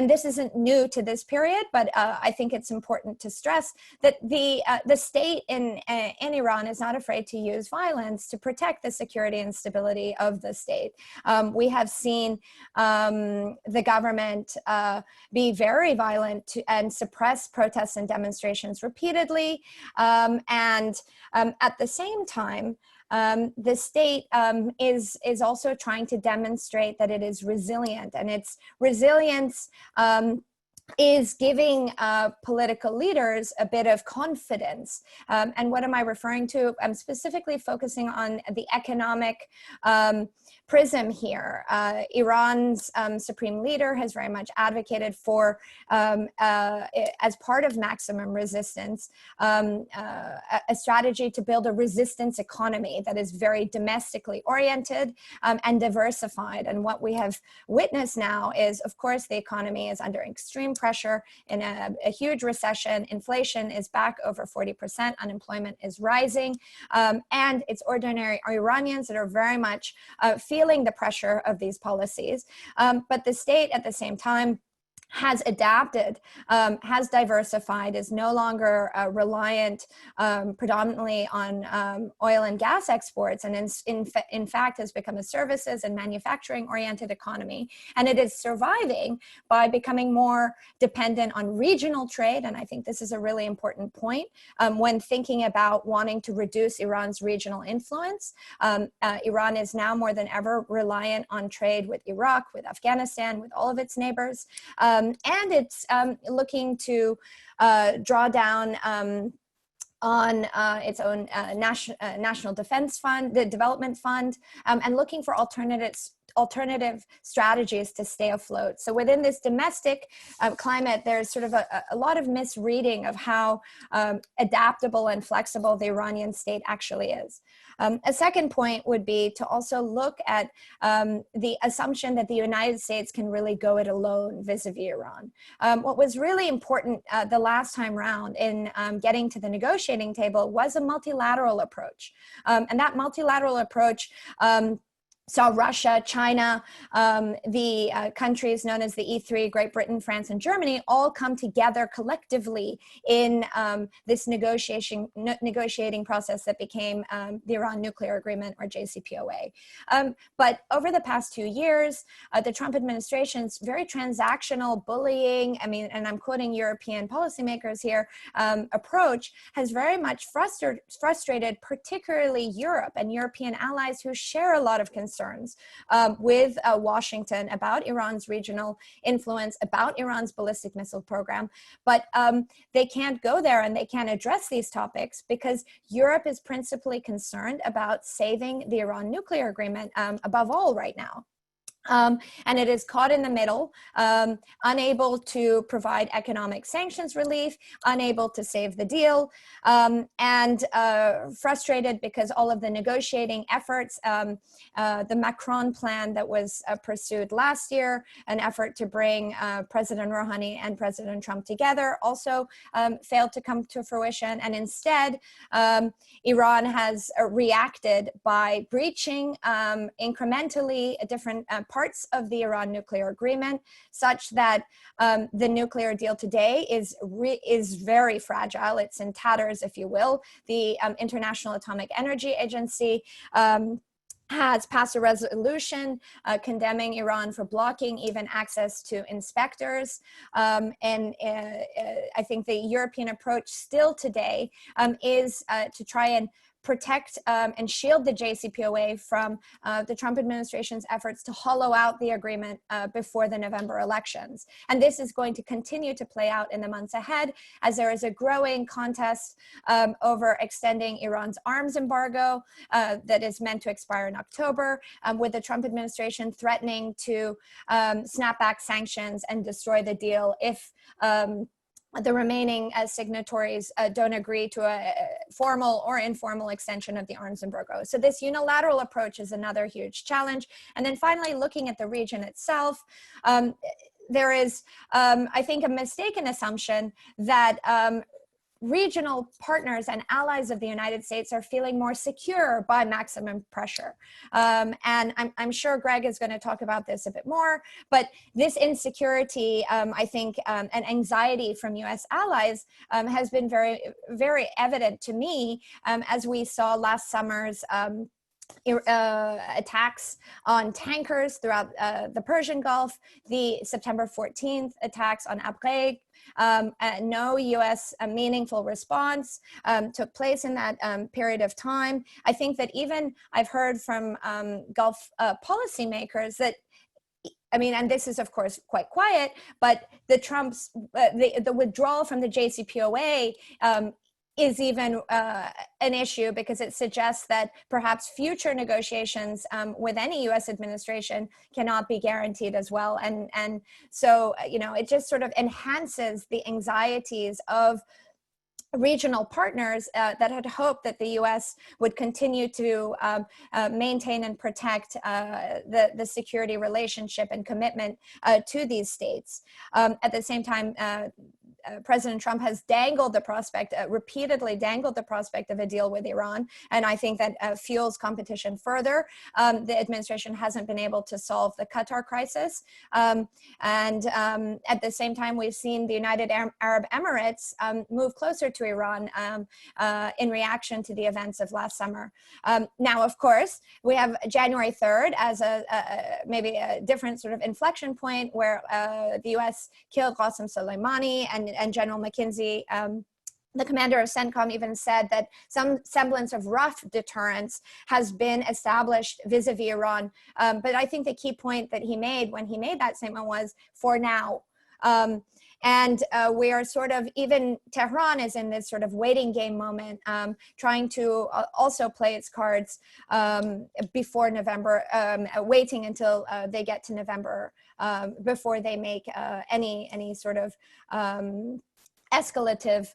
this isn't new to this period, but I think it's important to stress that the state in Iran is not afraid to use violence to protect the security and stability of the state. We have seen the government be very violent and suppress protests and demonstrations repeatedly, and at the same time, the state is also trying to demonstrate that it is resilient, and its resilience is giving political leaders a bit of confidence. And what am I referring to? I'm specifically focusing on the economic prism here. Iran's supreme leader has very much advocated for, as part of maximum resistance, a strategy to build a resistance economy that is very domestically oriented and diversified. And what we have witnessed now is, of course, the economy is under extreme pressure in a huge recession. Inflation is back over 40%. Unemployment is rising. And it's ordinary Iranians that are very much feeling the pressure of these policies. But the state at the same time has adapted, has diversified, is no longer reliant predominantly on oil and gas exports, and in fact has become a services and manufacturing-oriented economy. And it is surviving by becoming more dependent on regional trade, and I think this is a really important point when thinking about wanting to reduce Iran's regional influence. Iran is now more than ever reliant on trade with Iraq, with Afghanistan, with all of its neighbors. And it's looking to draw down on its own national defense fund, the development fund, and looking for alternatives alternative strategies to stay afloat. So within this domestic climate, there's sort of a lot of misreading of how adaptable and flexible the Iranian state actually is. A second point would be to also look at the assumption that the United States can really go it alone vis-a-vis Iran. What was really important the last time round in getting to the negotiating table was a multilateral approach. And that multilateral approach saw Russia, China, the countries known as the E3, Great Britain, France, and Germany, all come together collectively in this negotiating process that became the Iran Nuclear Agreement, or JCPOA. But over the past 2 years, the Trump administration's very transactional bullying, and I'm quoting European policymakers here, approach has very much frustrated particularly Europe and European allies who share a lot of concerns with Washington about Iran's regional influence, about Iran's ballistic missile program, but they can't go there and they can't address these topics because Europe is principally concerned about saving the Iran nuclear agreement above all right now. And it is caught in the middle, unable to provide economic sanctions relief, unable to save the deal, and frustrated because all of the negotiating efforts, the Macron plan that was pursued last year, an effort to bring President Rouhani and President Trump together, also failed to come to fruition. And instead, Iran has reacted by breaching incrementally different parts of the Iran nuclear agreement, such that the nuclear deal today is very fragile. It's in tatters, if you will. The International Atomic Energy Agency has passed a resolution condemning Iran for blocking even access to inspectors. And I think the European approach still today is to try and protect and shield the JCPOA from the Trump administration's efforts to hollow out the agreement before the November elections. And this is going to continue to play out in the months ahead as there is a growing contest over extending Iran's arms embargo that is meant to expire in October, with the Trump administration threatening to snap back sanctions and destroy the deal if the remaining signatories don't agree to a formal or informal extension of the arms embargo. So this unilateral approach is another huge challenge. And then finally, looking at the region itself, there is, I think, a mistaken assumption that regional partners and allies of the United States are feeling more secure by maximum pressure. And I'm sure Greg is going to talk about this a bit more, but this insecurity, I think, and anxiety from US allies has been very, very evident to me as we saw last summer's attacks on tankers throughout the Persian Gulf, the September 14th attacks on Abqaiq. No U.S. meaningful response took place in that period of time. I think that even I've heard from Gulf policymakers that, and this is of course quite quiet, but the Trump's the withdrawal from the JCPOA is even an issue because it suggests that perhaps future negotiations with any U.S. administration cannot be guaranteed as well. And so, it just sort of enhances the anxieties of regional partners that had hoped that the U.S. would continue to maintain and protect the security relationship and commitment to these states. At the same time, President Trump has dangled the prospect, repeatedly dangled the prospect of a deal with Iran. And I think that fuels competition further. The administration hasn't been able to solve the Qatar crisis. And at the same time, we've seen the United Arab Emirates move closer to Iran in reaction to the events of last summer. Now, of course, we have January 3rd as maybe a different sort of inflection point where the U.S. killed Qasem Soleimani and General McKinsey, the commander of CENTCOM, even said that some semblance of rough deterrence has been established vis-a-vis Iran. But I think the key point that he made when he made that statement was, for now. And we are sort of, even Tehran is in this sort of waiting game moment, trying to also play its cards before November, waiting until they get to November before they make any sort of escalative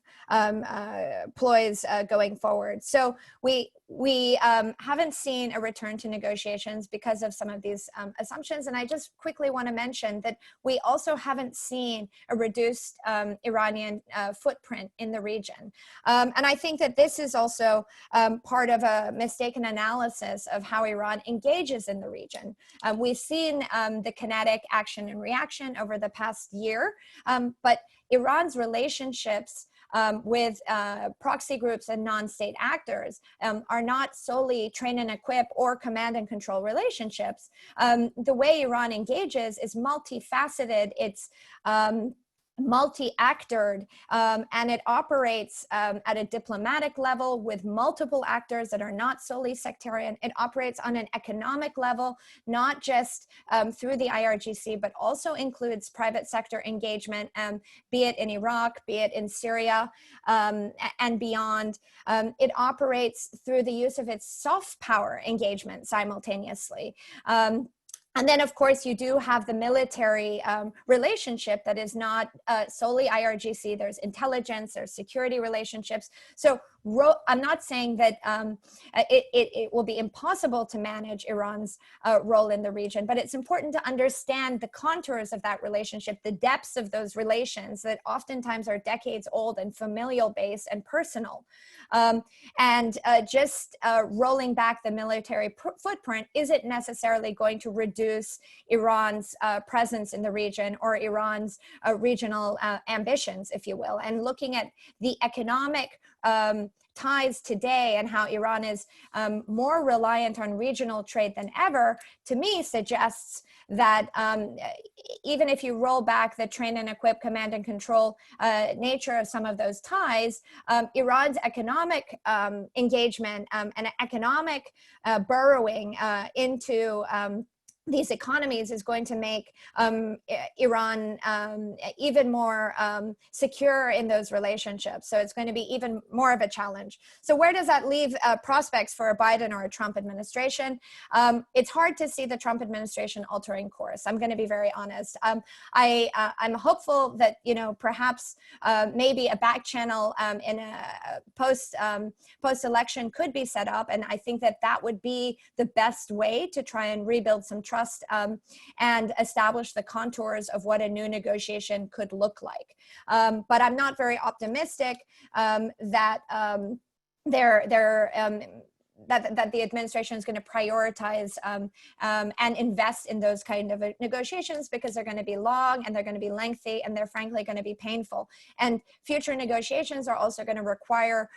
ploys going forward. So we haven't seen a return to negotiations because of some of these assumptions. And I just quickly want to mention that we also haven't seen a reduced Iranian footprint in the region. And I think that this is also part of a mistaken analysis of how Iran engages in the region. We've seen the kinetic action and reaction over the past year, but Iran's relationships with proxy groups and non-state actors are not solely train and equip or command and control relationships. The way Iran engages is multifaceted. It's multi-actored, and it operates at a diplomatic level with multiple actors that are not solely sectarian. It operates on an economic level, not just through the IRGC, but also includes private sector engagement, be it in Iraq, be it in Syria, and beyond. It operates through the use of its soft power engagement simultaneously. And then, of course, you do have the military relationship that is not solely IRGC. There's intelligence, there's security relationships. So I'm not saying that it will be impossible to manage Iran's role in the region, but it's important to understand the contours of that relationship, the depths of those relations that oftentimes are decades old and familial based and personal. And just rolling back the military footprint isn't necessarily going to reduce Iran's presence in the region or Iran's regional ambitions, if you will. And looking at the economic ties today and how Iran is more reliant on regional trade than ever, to me suggests that even if you roll back the train and equip, command and control nature of some of those ties, Iran's economic engagement and economic burrowing into these economies is going to make Iran even more secure in those relationships. So it's going to be even more of a challenge. So where does that leave prospects for a Biden or a Trump administration? It's hard to see the Trump administration altering course. I'm going to be very honest. I'm hopeful that, perhaps maybe a back channel in a post-election could be set up. And I think that would be the best way to try and rebuild some trust and establish the contours of what a new negotiation could look like. But I'm not very optimistic that that the administration is going to prioritize and invest in those kind of negotiations, because they're going to be long and they're going to be lengthy and they're frankly going to be painful. And future negotiations are also going to require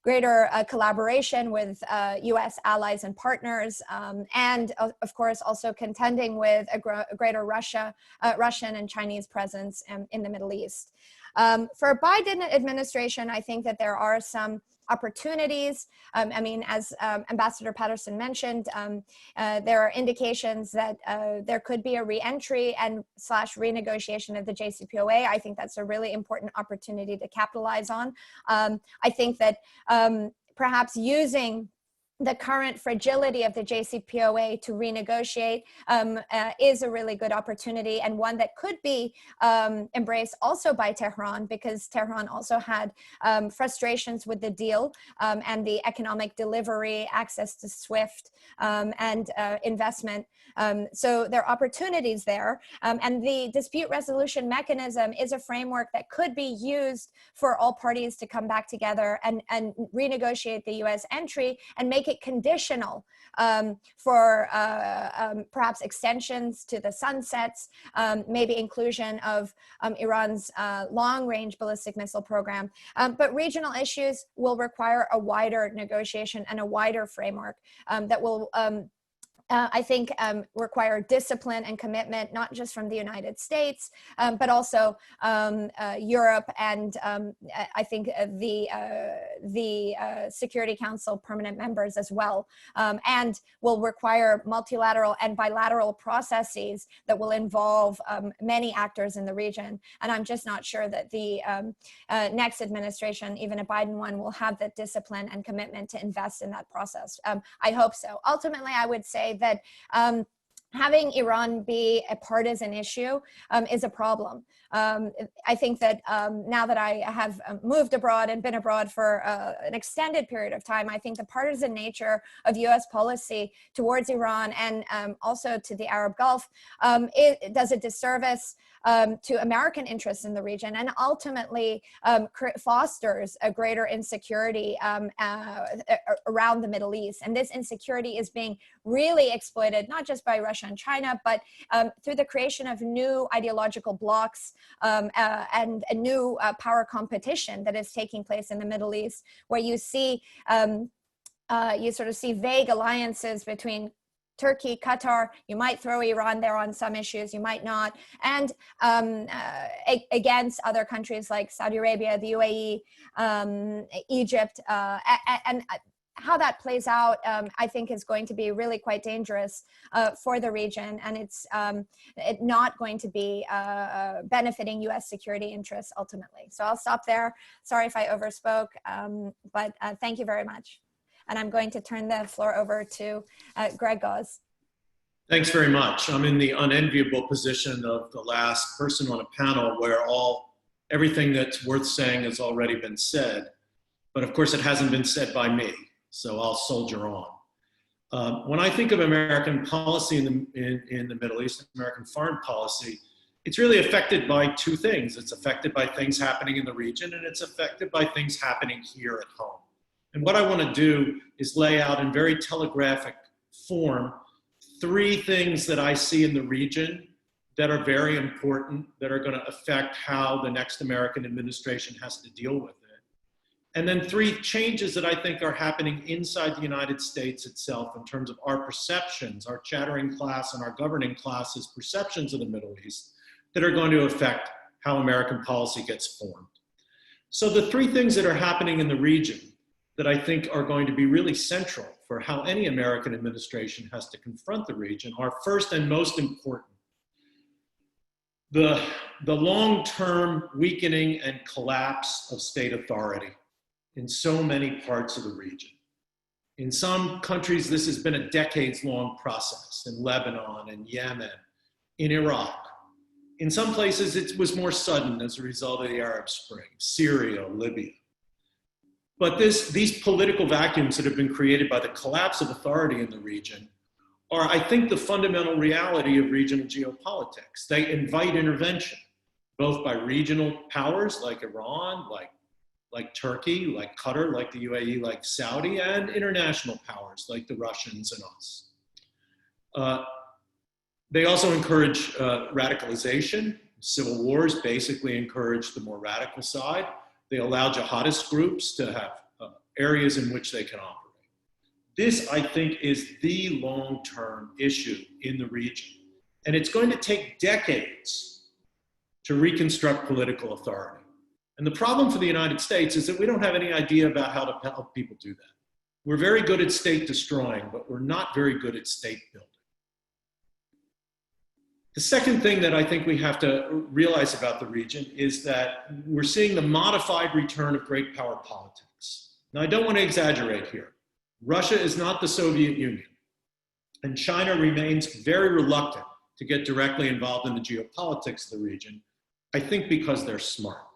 greater collaboration with US allies and partners, and of course also contending with a greater Russian and Chinese presence in the Middle East. For a Biden administration, I think that there are some opportunities. I mean, as Ambassador Patterson mentioned, there are indications that there could be a re-entry and / renegotiation of the JCPOA. I think that's a really important opportunity to capitalize on. I think that perhaps using the current fragility of the JCPOA to renegotiate is a really good opportunity, and one that could be embraced also by Tehran, because Tehran also had frustrations with the deal and the economic delivery, access to SWIFT, and investment. So there are opportunities there. And the dispute resolution mechanism is a framework that could be used for all parties to come back together and renegotiate the US entry and make it conditional for perhaps extensions to the sunsets, maybe inclusion of Iran's long-range ballistic missile program. But regional issues will require a wider negotiation and a wider framework that will I think require discipline and commitment, not just from the United States, but also Europe and I think the the Security Council permanent members as well, and will require multilateral and bilateral processes that will involve many actors in the region. And I'm just not sure that the next administration, even a Biden one, will have the discipline and commitment to invest in that process. I hope so. Ultimately, I would say that having Iran be a partisan issue is a problem. I think that now that I have moved abroad and been abroad for an extended period of time, I think the partisan nature of US policy towards Iran and also to the Arab Gulf, it does a disservice to American interests in the region, and ultimately fosters a greater insecurity around the Middle East. And this insecurity is being really exploited, not just by Russia and China, but through the creation of new ideological blocs and a new power competition that is taking place in the Middle East, where you see, you sort of see vague alliances between Turkey, Qatar. You might throw Iran there on some issues, you might not, and against other countries like Saudi Arabia, the UAE, Egypt, and how that plays out, I think, is going to be really quite dangerous for the region, and it's not going to be benefiting U.S. security interests ultimately. So I'll stop there. Sorry if I overspoke, but thank you very much. And I'm going to turn the floor over to Greg Gause. Thanks very much. I'm in the unenviable position of the last person on a panel where everything that's worth saying has already been said. But of course, it hasn't been said by me, so I'll soldier on. When I think of American policy in the Middle East, American foreign policy, it's really affected by two things. It's affected by things happening in the region, and it's affected by things happening here at home. And what I want to do is lay out in very telegraphic form three things that I see in the region that are very important, that are going to affect how the next American administration has to deal with it. And then three changes that I think are happening inside the United States itself in terms of our perceptions, our chattering class and our governing class's perceptions of the Middle East that are going to affect how American policy gets formed. So the three things that are happening in the region that I think are going to be really central for how any American administration has to confront the region are, first and most important, the long-term weakening and collapse of state authority in so many parts of the region. In some countries, this has been a decades-long process, in Lebanon and Yemen, in Iraq. In some places, it was more sudden as a result of the Arab Spring, Syria, Libya. But these political vacuums that have been created by the collapse of authority in the region are, I think, the fundamental reality of regional geopolitics. They invite intervention, both by regional powers like Iran, like Turkey, like Qatar, like the UAE, like Saudi, and international powers like the Russians and us. They also encourage radicalization. Civil wars basically encourage the more radical side. They allow jihadist groups to have areas in which they can operate. This, I think, is the long-term issue in the region. And it's going to take decades to reconstruct political authority. And the problem for the United States is that we don't have any idea about how to help people do that. We're very good at state destroying, but we're not very good at state building. The second thing that I think we have to realize about the region is that we're seeing the modified return of great power politics. Now, I don't want to exaggerate here. Russia is not the Soviet Union, and China remains very reluctant to get directly involved in the geopolitics of the region, I think because they're smart.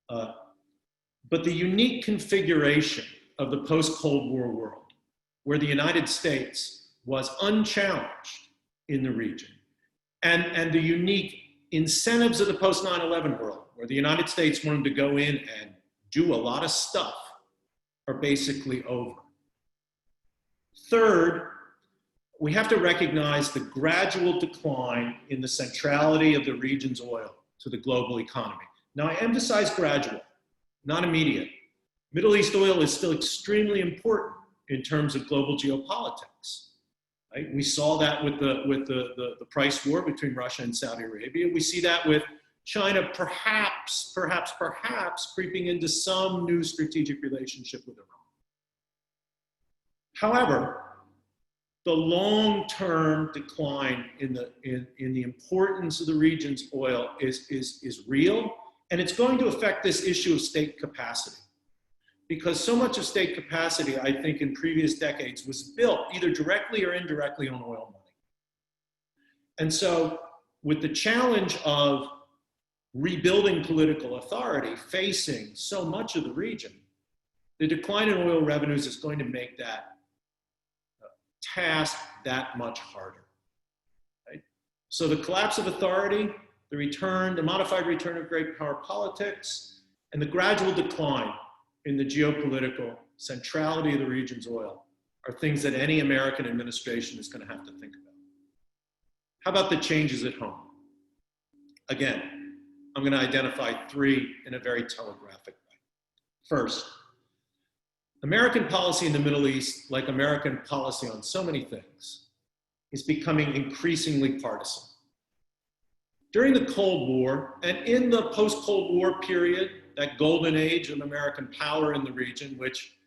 But the unique configuration of the post-Cold War world, where the United States was unchallenged in the region, and the unique incentives of the post 9/11 world, where the United States wanted to go in and do a lot of stuff, are basically over. Third, we have to recognize the gradual decline in the centrality of the region's oil to the global economy. Now, I emphasize gradual, not immediate. Middle East oil is still extremely important in terms of global geopolitics. Right? We saw that with the price war between Russia and Saudi Arabia. We see that with China perhaps creeping into some new strategic relationship with Iran. However, the long-term decline in the importance of the region's oil is real, and it's going to affect this issue of state capacity. Because so much of state capacity, I think, in previous decades was built either directly or indirectly on oil money. And so with the challenge of rebuilding political authority facing so much of the region, the decline in oil revenues is going to make that task that much harder. Right? So the collapse of authority, the modified return of great power politics, and the gradual decline in the geopolitical centrality of the region's oil are things that any American administration is going to have to think about. How about the changes at home? Again, I'm going to identify three in a very telegraphic way. First, American policy in the Middle East, like American policy on so many things, is becoming increasingly partisan. During the Cold War and in the post-Cold War period, that golden age of American power in the region, which,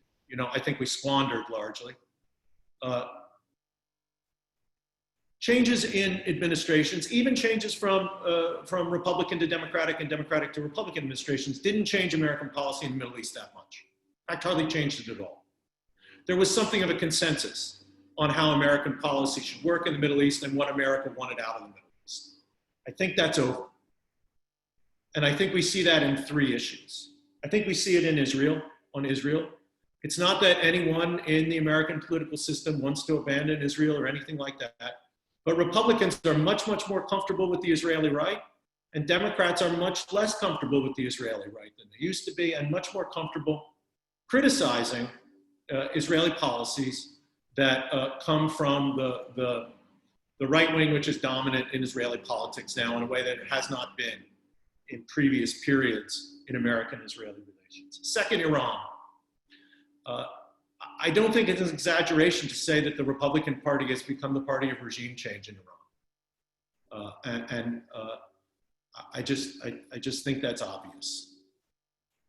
I think we squandered largely, changes in administrations, even changes from Republican to Democratic and Democratic to Republican administrations, didn't change American policy in the Middle East that much. In fact, hardly changed it at all. There was something of a consensus on how American policy should work in the Middle East and what America wanted out of the Middle East. I think that's over. And I think we see that in three issues. I think we see it in Israel, on Israel. It's not that anyone in the American political system wants to abandon Israel or anything like that, but Republicans are much, much more comfortable with the Israeli right, and Democrats are much less comfortable with the Israeli right than they used to be, and much more comfortable criticizing Israeli policies that come from the right wing, which is dominant in Israeli politics now in a way that it has not been in previous periods in American-Israeli relations. Second, Iran. I don't think it's an exaggeration to say that the Republican Party has become the party of regime change in Iran. I just think that's obvious.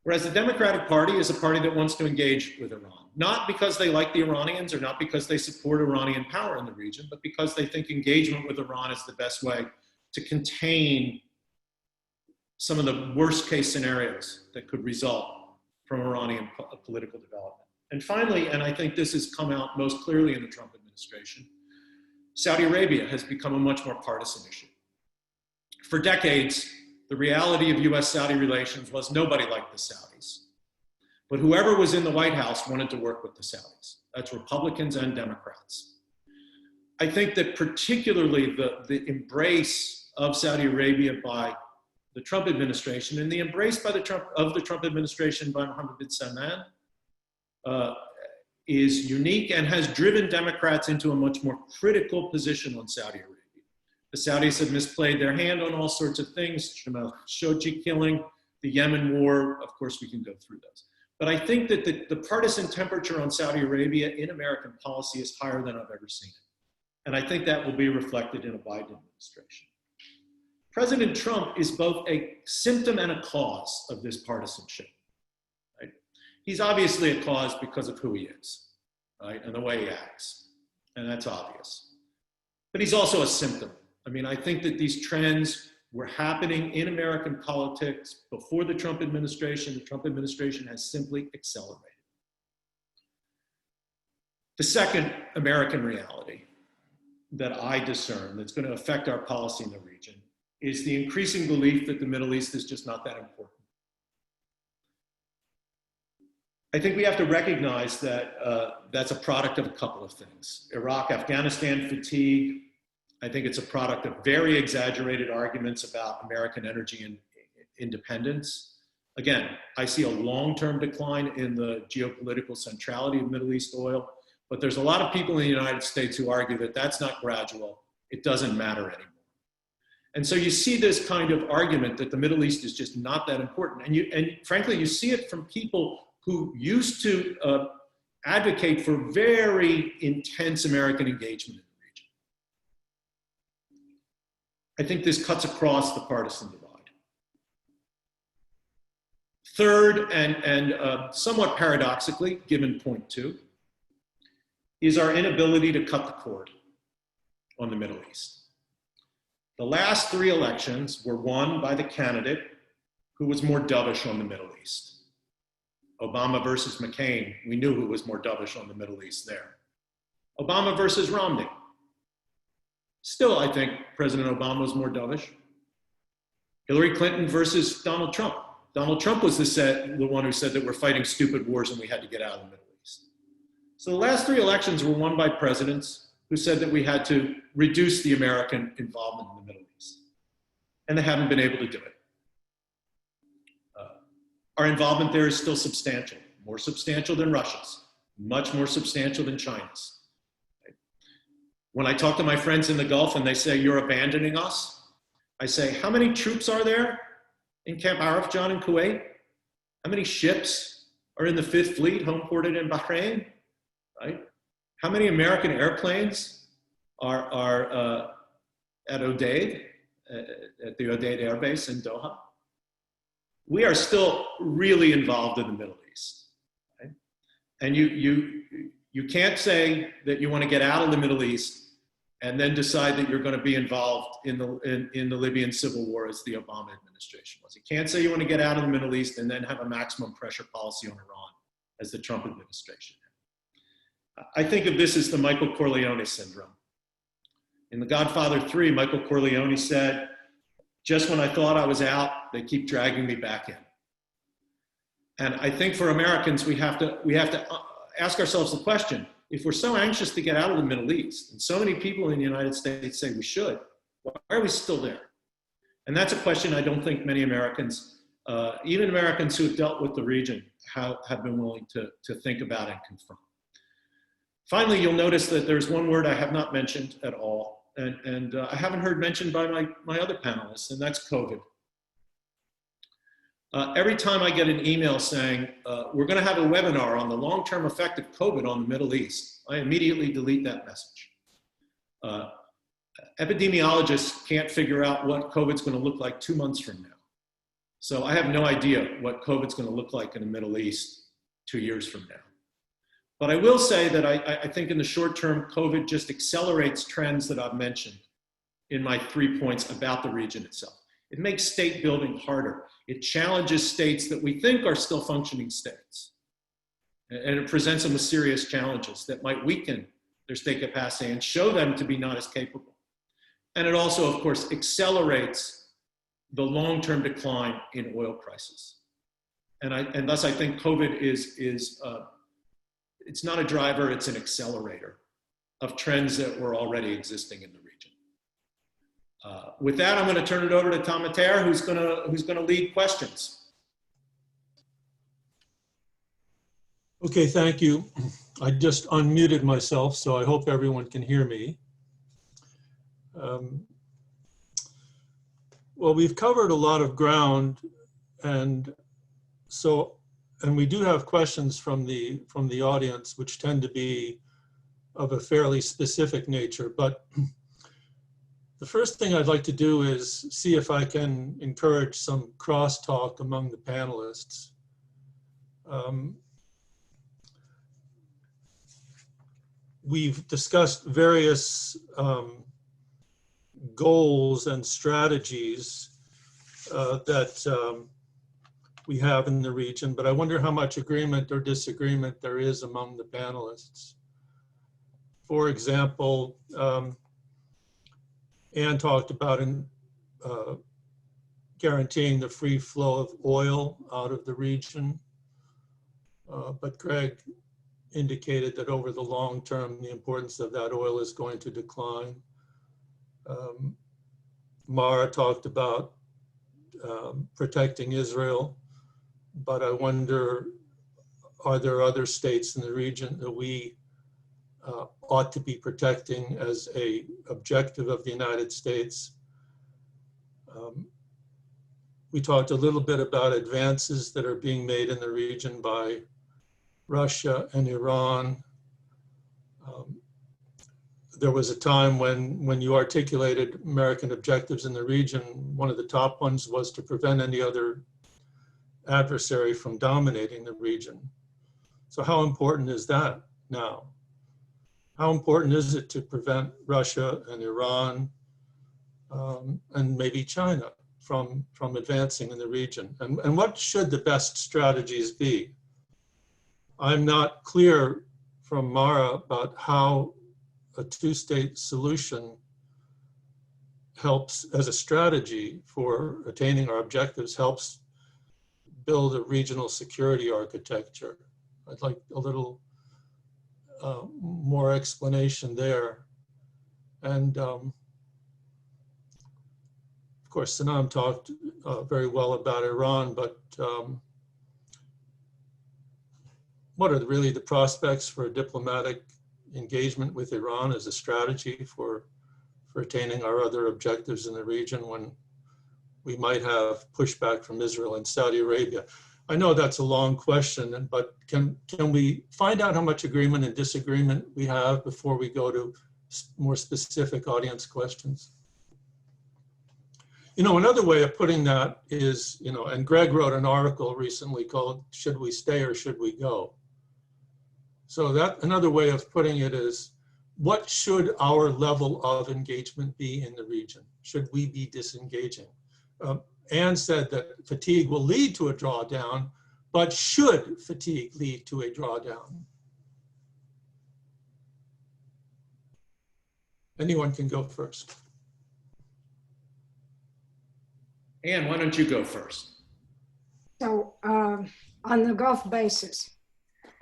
Whereas the Democratic Party is a party that wants to engage with Iran, not because they like the Iranians or not because they support Iranian power in the region, but because they think engagement with Iran is the best way to contain some of the worst case scenarios that could result from Iranian political development. And finally, and I think this has come out most clearly in the Trump administration, Saudi Arabia has become a much more partisan issue. For decades, the reality of US-Saudi relations was nobody liked the Saudis. But whoever was in the White House wanted to work with the Saudis. That's Republicans and Democrats. I think that particularly the embrace of Saudi Arabia by the Trump administration and the embrace by the Trump administration by Mohammed bin Salman is unique and has driven Democrats into a much more critical position on Saudi Arabia. The Saudis have misplayed their hand on all sorts of things, Jamal Khashoggi killing, the Yemen war, of course we can go through those. But I think that the partisan temperature on Saudi Arabia in American policy is higher than I've ever seen it. And I think that will be reflected in a Biden administration. President Trump is both a symptom and a cause of this partisanship. Right? He's obviously a cause because of who he is, right? And the way he acts, and that's obvious. But he's also a symptom. I mean, I think that these trends were happening in American politics before the Trump administration. The Trump administration has simply accelerated. The second American reality that I discern that's going to affect our policy in the region is the increasing belief that the Middle East is just not that important. I think we have to recognize that that's a product of a couple of things. Iraq, Afghanistan fatigue. I think it's a product of very exaggerated arguments about American energy and independence. Again, I see a long-term decline in the geopolitical centrality of Middle East oil, but there's a lot of people in the United States who argue that that's not gradual. It doesn't matter anymore. And so you see this kind of argument that the Middle East is just not that important. And frankly, you see it from people who used to advocate for very intense American engagement in the region. I think this cuts across the partisan divide. Third, and somewhat paradoxically, given point 2, is our inability to cut the cord on the Middle East. The last 3 elections were won by the candidate who was more dovish on the Middle East. Obama versus McCain, we knew who was more dovish on the Middle East there. Obama versus Romney. Still, I think President Obama was more dovish. Hillary Clinton versus Donald Trump. Donald Trump was the one who said that we're fighting stupid wars and we had to get out of the Middle East. So the last 3 elections were won by presidents who said that we had to reduce the American involvement in the Middle East. And they haven't been able to do it. Our involvement there is still substantial, more substantial than Russia's, much more substantial than China's. When I talk to my friends in the Gulf and they say, you're abandoning us, I say, how many troops are there in Camp Arifjan in Kuwait? How many ships are in the 5th Fleet homeported in Bahrain, right? How many American airplanes are at Odeid, at the Odeid Air Base in Doha? We are still really involved in the Middle East, right? And you can't say that you want to get out of the Middle East and then decide that you're going to be involved in the Libyan civil war as the Obama administration was. You can't say you want to get out of the Middle East and then have a maximum pressure policy on Iran as the Trump administration had. I think of this as the Michael Corleone syndrome. In The Godfather 3, Michael Corleone said, just when I thought I was out, they keep dragging me back in. And I think for Americans, we have to ask ourselves the question, if we're so anxious to get out of the Middle East, and so many people in the United States say we should, why are we still there? And that's a question I don't think many Americans, even Americans who have dealt with the region, have been willing to think about and confront. Finally, you'll notice that there's one word I have not mentioned at all, and I haven't heard mentioned by my other panelists, and that's COVID. Every time I get an email saying, we're going to have a webinar on the long-term effect of COVID on the Middle East, I immediately delete that message. Epidemiologists can't figure out what COVID's going to look like 2 months from now. So I have no idea what COVID's going to look like in the Middle East 2 years from now. But I will say that I think in the short term, COVID just accelerates trends that I've mentioned in my 3 points about the region itself. It makes state building harder. It challenges states that we think are still functioning states. And it presents them with serious challenges that might weaken their state capacity and show them to be not as capable. And it also, of course, accelerates the long-term decline in oil prices. And thus I think COVID is it's not a driver, it's an accelerator of trends that were already existing in the region. With that, I'm going to turn it over to Tom Mater, who's going to lead questions. Okay, thank you. I just unmuted myself, so I hope everyone can hear me. Well, we've covered a lot of ground, and we do have questions from the audience, which tend to be of a fairly specific nature. But the first thing I'd like to do is see if I can encourage some crosstalk among the panelists. We've discussed various goals and strategies that we have in the region, but I wonder how much agreement or disagreement there is among the panelists. For example, Anne talked about guaranteeing the free flow of oil out of the region, but Greg indicated that over the long term, the importance of that oil is going to decline. Mara talked about protecting Israel, but I wonder, are there other states in the region that we ought to be protecting as an objective of the United States? We talked a little bit about advances that are being made in the region by Russia and Iran. There was a time when you articulated American objectives in the region, one of the top ones was to prevent any other adversary from dominating the region. So how important is that now? How important is it to prevent Russia and Iran and maybe China from advancing in the region? And what should the best strategies be? I'm not clear from Mara about how a two-state solution helps as a strategy for attaining our objectives, helps build a regional security architecture. I'd like a little more explanation there. And of course, Sanam talked very well about Iran, but what are really the prospects for diplomatic engagement with Iran as a strategy for attaining our other objectives in the region when we might have pushback from Israel and Saudi Arabia? I know that's a long question, but can we find out how much agreement and disagreement we have before we go to more specific audience questions? You know, another way of putting that is, you know, and Greg wrote an article recently called "Should We Stay or Should We Go?" So that another way of putting it is, what should our level of engagement be in the region? Should we be disengaging? Anne said that fatigue will lead to a drawdown, but should fatigue lead to a drawdown? Anyone can go first. Anne, why don't you go first? So on the Gulf basis,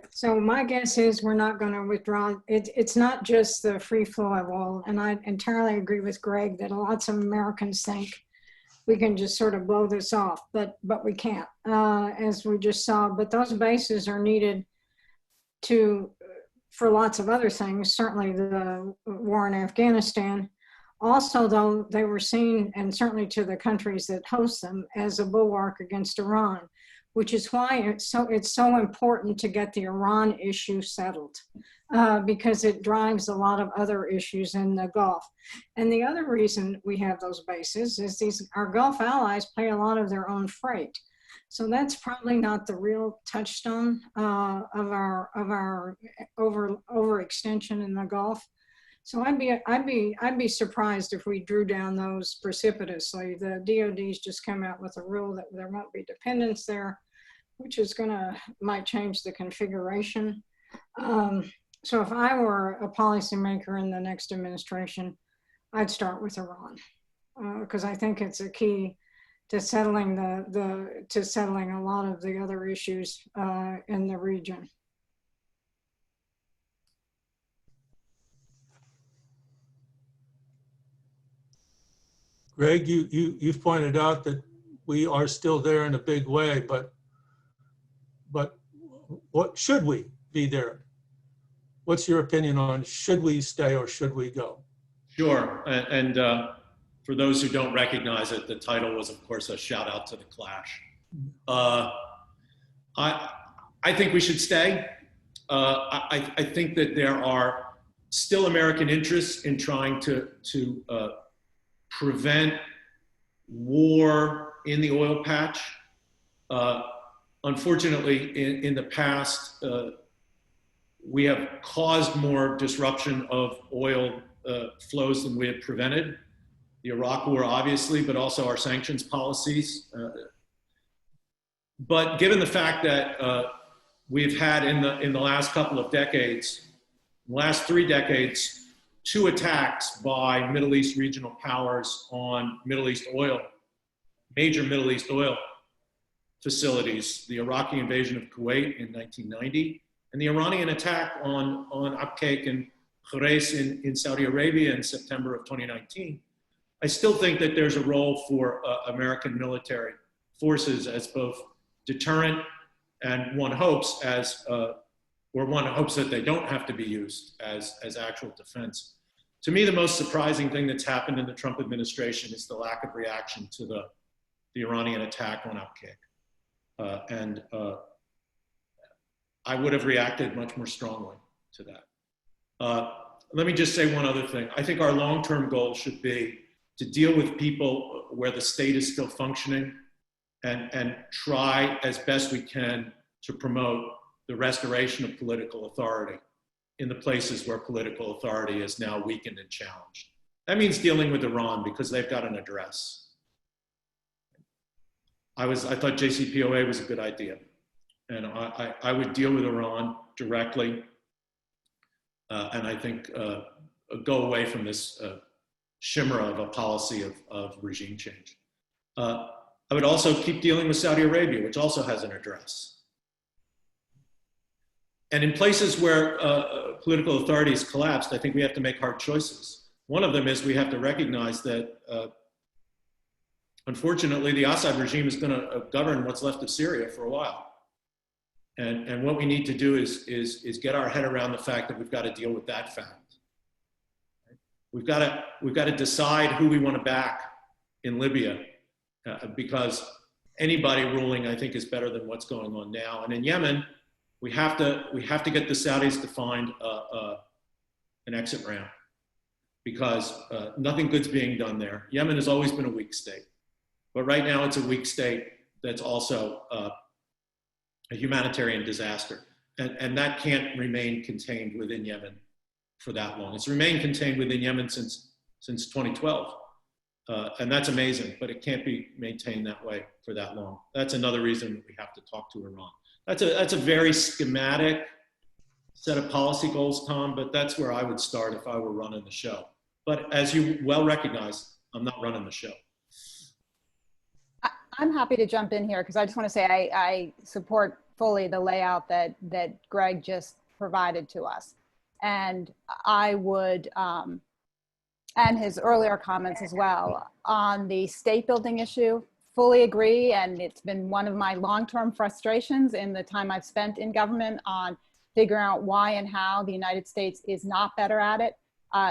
so my guess is we're not going to withdraw. It's not just the free flow of oil, and I entirely agree with Greg that lots of Americans think we can just sort of blow this off, but we can't, as we just saw. But those bases are needed for lots of other things, certainly the war in Afghanistan. Also, though, they were seen, and certainly to the countries that host them, as a bulwark against Iran, which is why it's so important to get the Iran issue settled, because it drives a lot of other issues in the Gulf. And the other reason we have those bases is our Gulf allies pay a lot of their own freight. So that's probably not the real touchstone of our overextension in the Gulf. So I'd be surprised if we drew down those precipitously. The DoD's just come out with a rule that there won't be dependence there, which is might change the configuration. So if I were a policymaker in the next administration, I'd start with Iran, because I think it's a key to settling settling a lot of the other issues in the region. Greg, you've pointed out that we are still there in a big way, but what should we be there? What's your opinion on should we stay or should we go? Sure, and for those who don't recognize it, the title was, of course, a shout out to the clash. I think we should stay. I think that there are still American interests in trying to prevent war in the oil patch. Unfortunately, in the past, we have caused more disruption of oil flows than we have prevented. The Iraq War, obviously, but also our sanctions policies. But given the fact that we've had in the last couple of decades, last 3 decades, 2 attacks by Middle East regional powers on Middle East oil, major Middle East oil facilities, the Iraqi invasion of Kuwait in 1990, and the Iranian attack on Abqaiq and Khurais in Saudi Arabia in September of 2019, I still think that there's a role for American military forces as both deterrent and one hopes that they don't have to be used as actual defense. To me, the most surprising thing that's happened in the Trump administration is the lack of reaction to the Iranian attack on Abqaiq. And I would have reacted much more strongly to that. Let me just say one other thing. I think our long-term goal should be to deal with people where the state is still functioning and try as best we can to promote the restoration of political authority in the places where political authority is now weakened and challenged. That means dealing with Iran because they've got an address. I thought JCPOA was a good idea. And I would deal with Iran directly. And I think go away from this shimmer of a policy of regime change. I would also keep dealing with Saudi Arabia, which also has an address. And in places where political authority has collapsed, I think we have to make hard choices. One of them is we have to recognize that, unfortunately, the Assad regime is going to govern what's left of Syria for a while. And what we need to do is get our head around the fact that we've got to deal with that fact. We've got to decide who we want to back in Libya, because anybody ruling, I think, is better than what's going on now. And in Yemen, we have to get the Saudis to find an exit ramp, because nothing good's being done there. Yemen has always been a weak state, but right now it's a weak state that's also a humanitarian disaster. And that can't remain contained within Yemen for that long. It's remained contained within Yemen since 2012. And that's amazing, but it can't be maintained that way for that long. That's another reason we have to talk to Iran. That's a very schematic set of policy goals, Tom, but that's where I would start if I were running the show. But as you well recognize, I'm not running the show. I'm happy to jump in here because I just want to say I support fully the layout that Greg just provided to us. And I would, and his earlier comments as well, on the state building issue, fully agree. And it's been one of my long-term frustrations in the time I've spent in government on figuring out why and how the United States is not better at it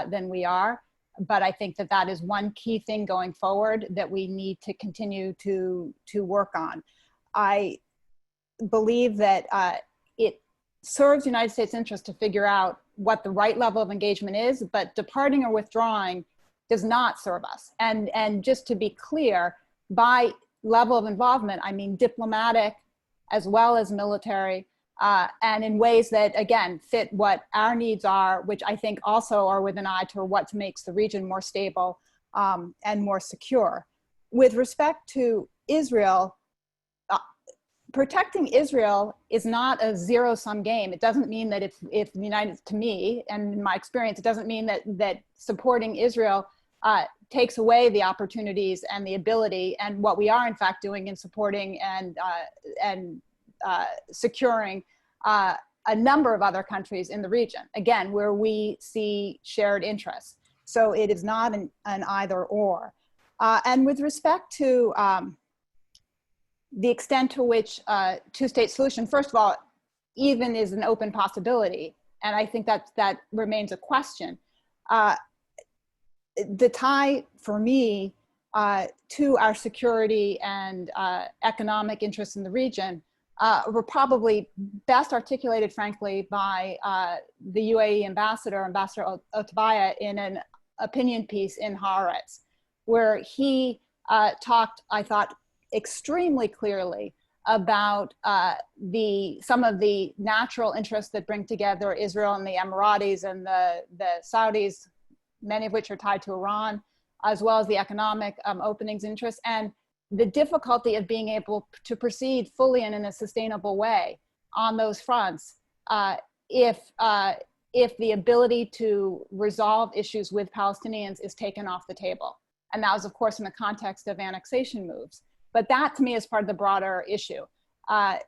than we are. But I think that is one key thing going forward that we need to continue to work on. I believe that it serves the United States interest to figure out what the right level of engagement is, but departing or withdrawing does not serve us. And just to be clear, by level of involvement, I mean diplomatic as well as military, and in ways that, again, fit what our needs are, which I think also are with an eye to what makes the region more stable and more secure. With respect to Israel, protecting Israel is not a zero-sum game. It doesn't mean that if the United, to me, and in my experience, it doesn't mean that supporting Israel takes away the opportunities and the ability, and what we are in fact doing in supporting and securing a number of other countries in the region, again, where we see shared interests. So it is not an either or. And with respect to the extent to which two-state solution, first of all, even is an open possibility, and I think that remains a question. The tie for me to our security and economic interests in the region were probably best articulated, frankly, by the UAE Ambassador Otabaya, in an opinion piece in Haaretz, where he talked, I thought, extremely clearly about some of the natural interests that bring together Israel and the Emiratis and the Saudis, many of which are tied to Iran, as well as the economic openings interests, and the difficulty of being able to proceed fully and in a sustainable way on those fronts if the ability to resolve issues with Palestinians is taken off the table. And that was, of course, in the context of annexation moves. But that, to me, is part of the broader issue. I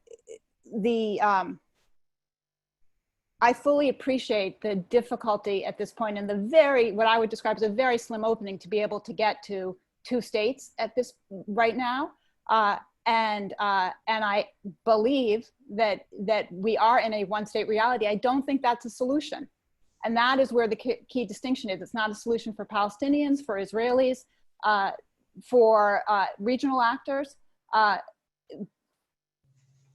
fully appreciate the difficulty at this point in what I would describe as a very slim opening to be able to get to two states at this right now. And I believe that we are in a one-state reality. I don't think that's a solution. And that is where the key distinction is. It's not a solution for Palestinians, for Israelis, for regional actors.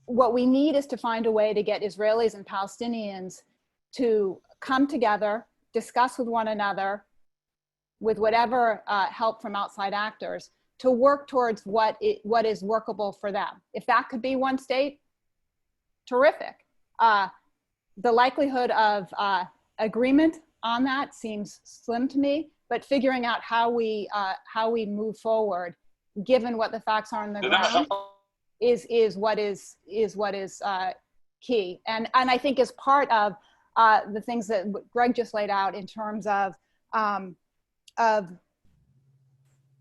What we need is to find a way to get Israelis and Palestinians to come together, discuss with one another, with whatever help from outside actors, to work towards what is workable for them. If that could be one state, terrific. The likelihood of agreement on that seems slim to me, but figuring out how we move forward, given what the facts are on the ground, is what is key. And I think is part of the things that Greg just laid out in terms of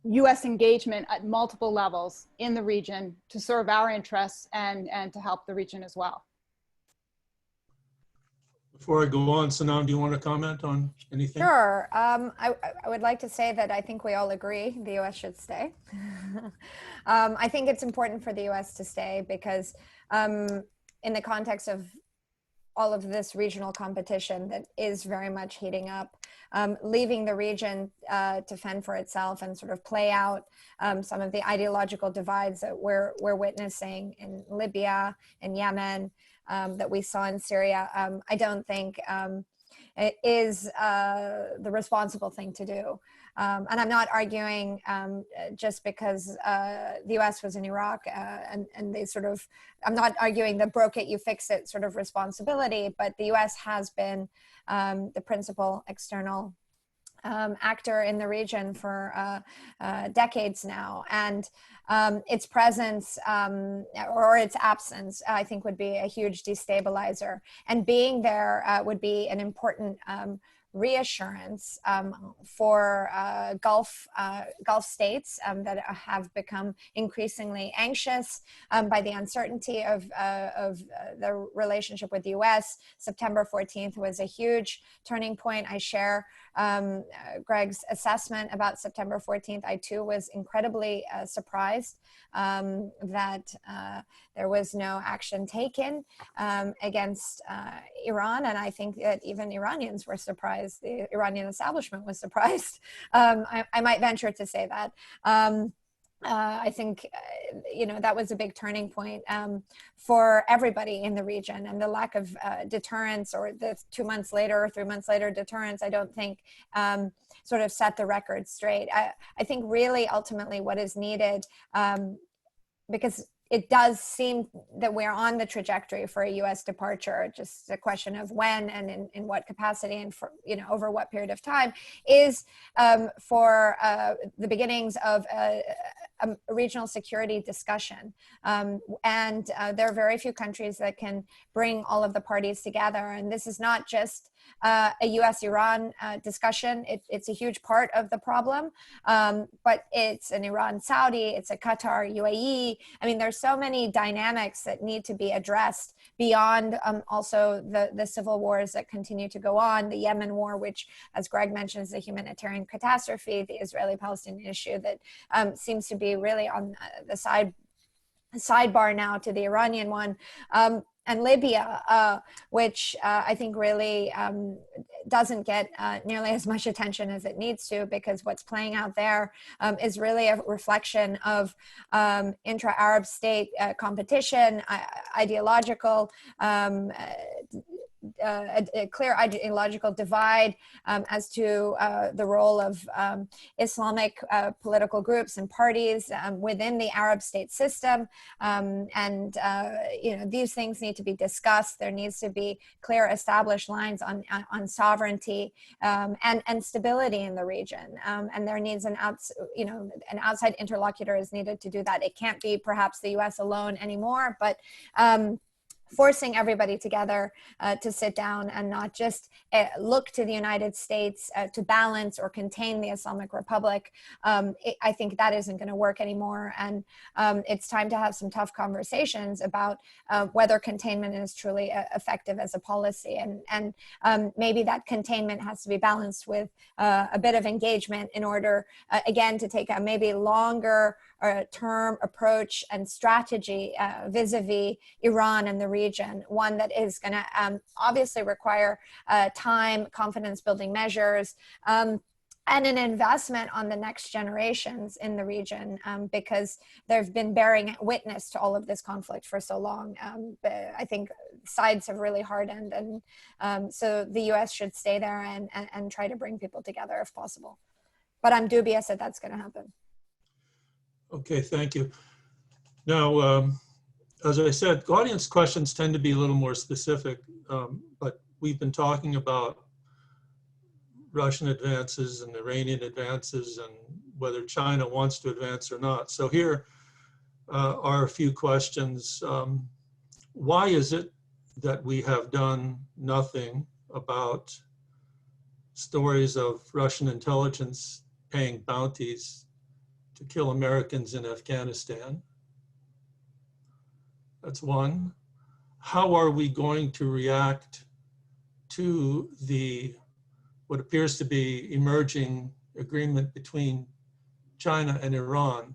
U.S. engagement at multiple levels in the region to serve our interests and to help the region as well. Before I go on, Sanam, do you want to comment on anything? Sure. I would like to say that I think we all agree the U.S. should stay. I think it's important for the U.S. to stay because in the context of all of this regional competition that is very much heating up, leaving the region to fend for itself and sort of play out some of the ideological divides that we're witnessing in Libya and Yemen, that we saw in Syria, I don't think it is the responsible thing to do. And I'm not arguing just because the US was in Iraq and they sort of, I'm not arguing the broke it, you fix it sort of responsibility, but the US has been the principal external actor in the region for decades now. And its presence or its absence, I think, would be a huge destabilizer. And being there would be an important reassurance for Gulf states that have become increasingly anxious by the uncertainty of the relationship with the U.S. September 14th was a huge turning point. I share Greg's assessment about September 14th. I too was incredibly surprised that there was no action taken against Iran, and I think that even Iranians were surprised. The Iranian establishment was surprised. I might venture to say that. I think, that was a big turning point for everybody in the region, and the lack of deterrence, or the 2 months later or 3 months later deterrence, I don't think sort of set the record straight. I think really ultimately what is needed, because it does seem that we're on the trajectory for a U.S. departure, just a question of when and in what capacity and for, over what period of time, is for the beginnings of a regional security discussion. And there are very few countries that can bring all of the parties together. And this is not just a U.S.-Iran discussion. It's a huge part of the problem, but it's an Iran-Saudi, it's a Qatar, UAE. I mean, there's so many dynamics that need to be addressed beyond also the civil wars that continue to go on, the Yemen war, which, as Greg mentioned, is a humanitarian catastrophe, the Israeli-Palestinian issue that seems to be really on the sidebar now to the Iranian one. And Libya, which I think really doesn't get nearly as much attention as it needs to, because what's playing out there is really a reflection of intra-Arab state competition, ideological, a clear ideological divide as to the role of Islamic political groups and parties within the Arab state system. And these things need to be discussed. There needs to be clear established lines on sovereignty and stability in the region. And there needs an outside interlocutor is needed to do that. It can't be perhaps the US alone anymore, but forcing everybody together to sit down and not just look to the United States to balance or contain the Islamic Republic. I think that isn't going to work anymore. And it's time to have some tough conversations about whether containment is truly effective as a policy. And maybe that containment has to be balanced with a bit of engagement in order, again, to take a maybe longer term approach and strategy vis-a-vis Iran and the region, one that is going to obviously require time, confidence building measures, and an investment on the next generations in the region, because they've been bearing witness to all of this conflict for so long. I think sides have really hardened, and so the US should stay there and try to bring people together if possible. But I'm dubious that that's going to happen. Okay, thank you. Now, as I said, audience questions tend to be a little more specific, but we've been talking about Russian advances and Iranian advances and whether China wants to advance or not. So here are a few questions. Why is it that we have done nothing about stories of Russian intelligence paying bounties to kill Americans in Afghanistan? That's one. How are we going to react to what appears to be emerging agreement between China and Iran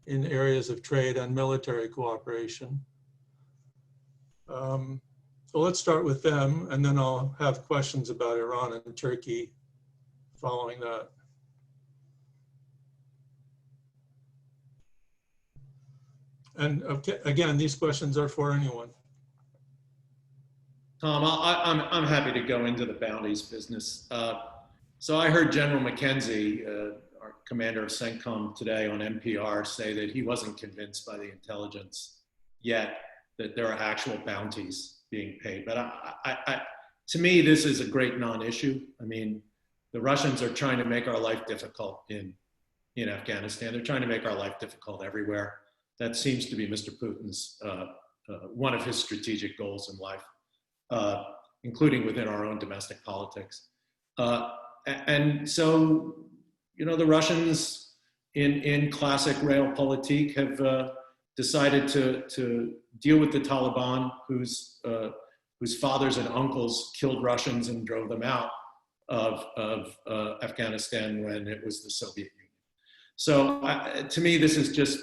in areas of trade and military cooperation? So let's start with them, and then I'll have questions about Iran and Turkey following that. And okay, again, these questions are for anyone. Tom, I'm happy to go into the bounties business. So I heard General McKenzie, our commander of CENTCOM today on NPR, say that he wasn't convinced by the intelligence yet that there are actual bounties being paid. But to me, this is a great non-issue. I mean, the Russians are trying to make our life difficult in Afghanistan. They're trying to make our life difficult everywhere. That seems to be Mr. Putin's, one of his strategic goals in life, including within our own domestic politics. And so, the Russians in classic realpolitik have decided to deal with the Taliban, whose fathers and uncles killed Russians and drove them out of Afghanistan when it was the Soviet Union. So to me, this is just,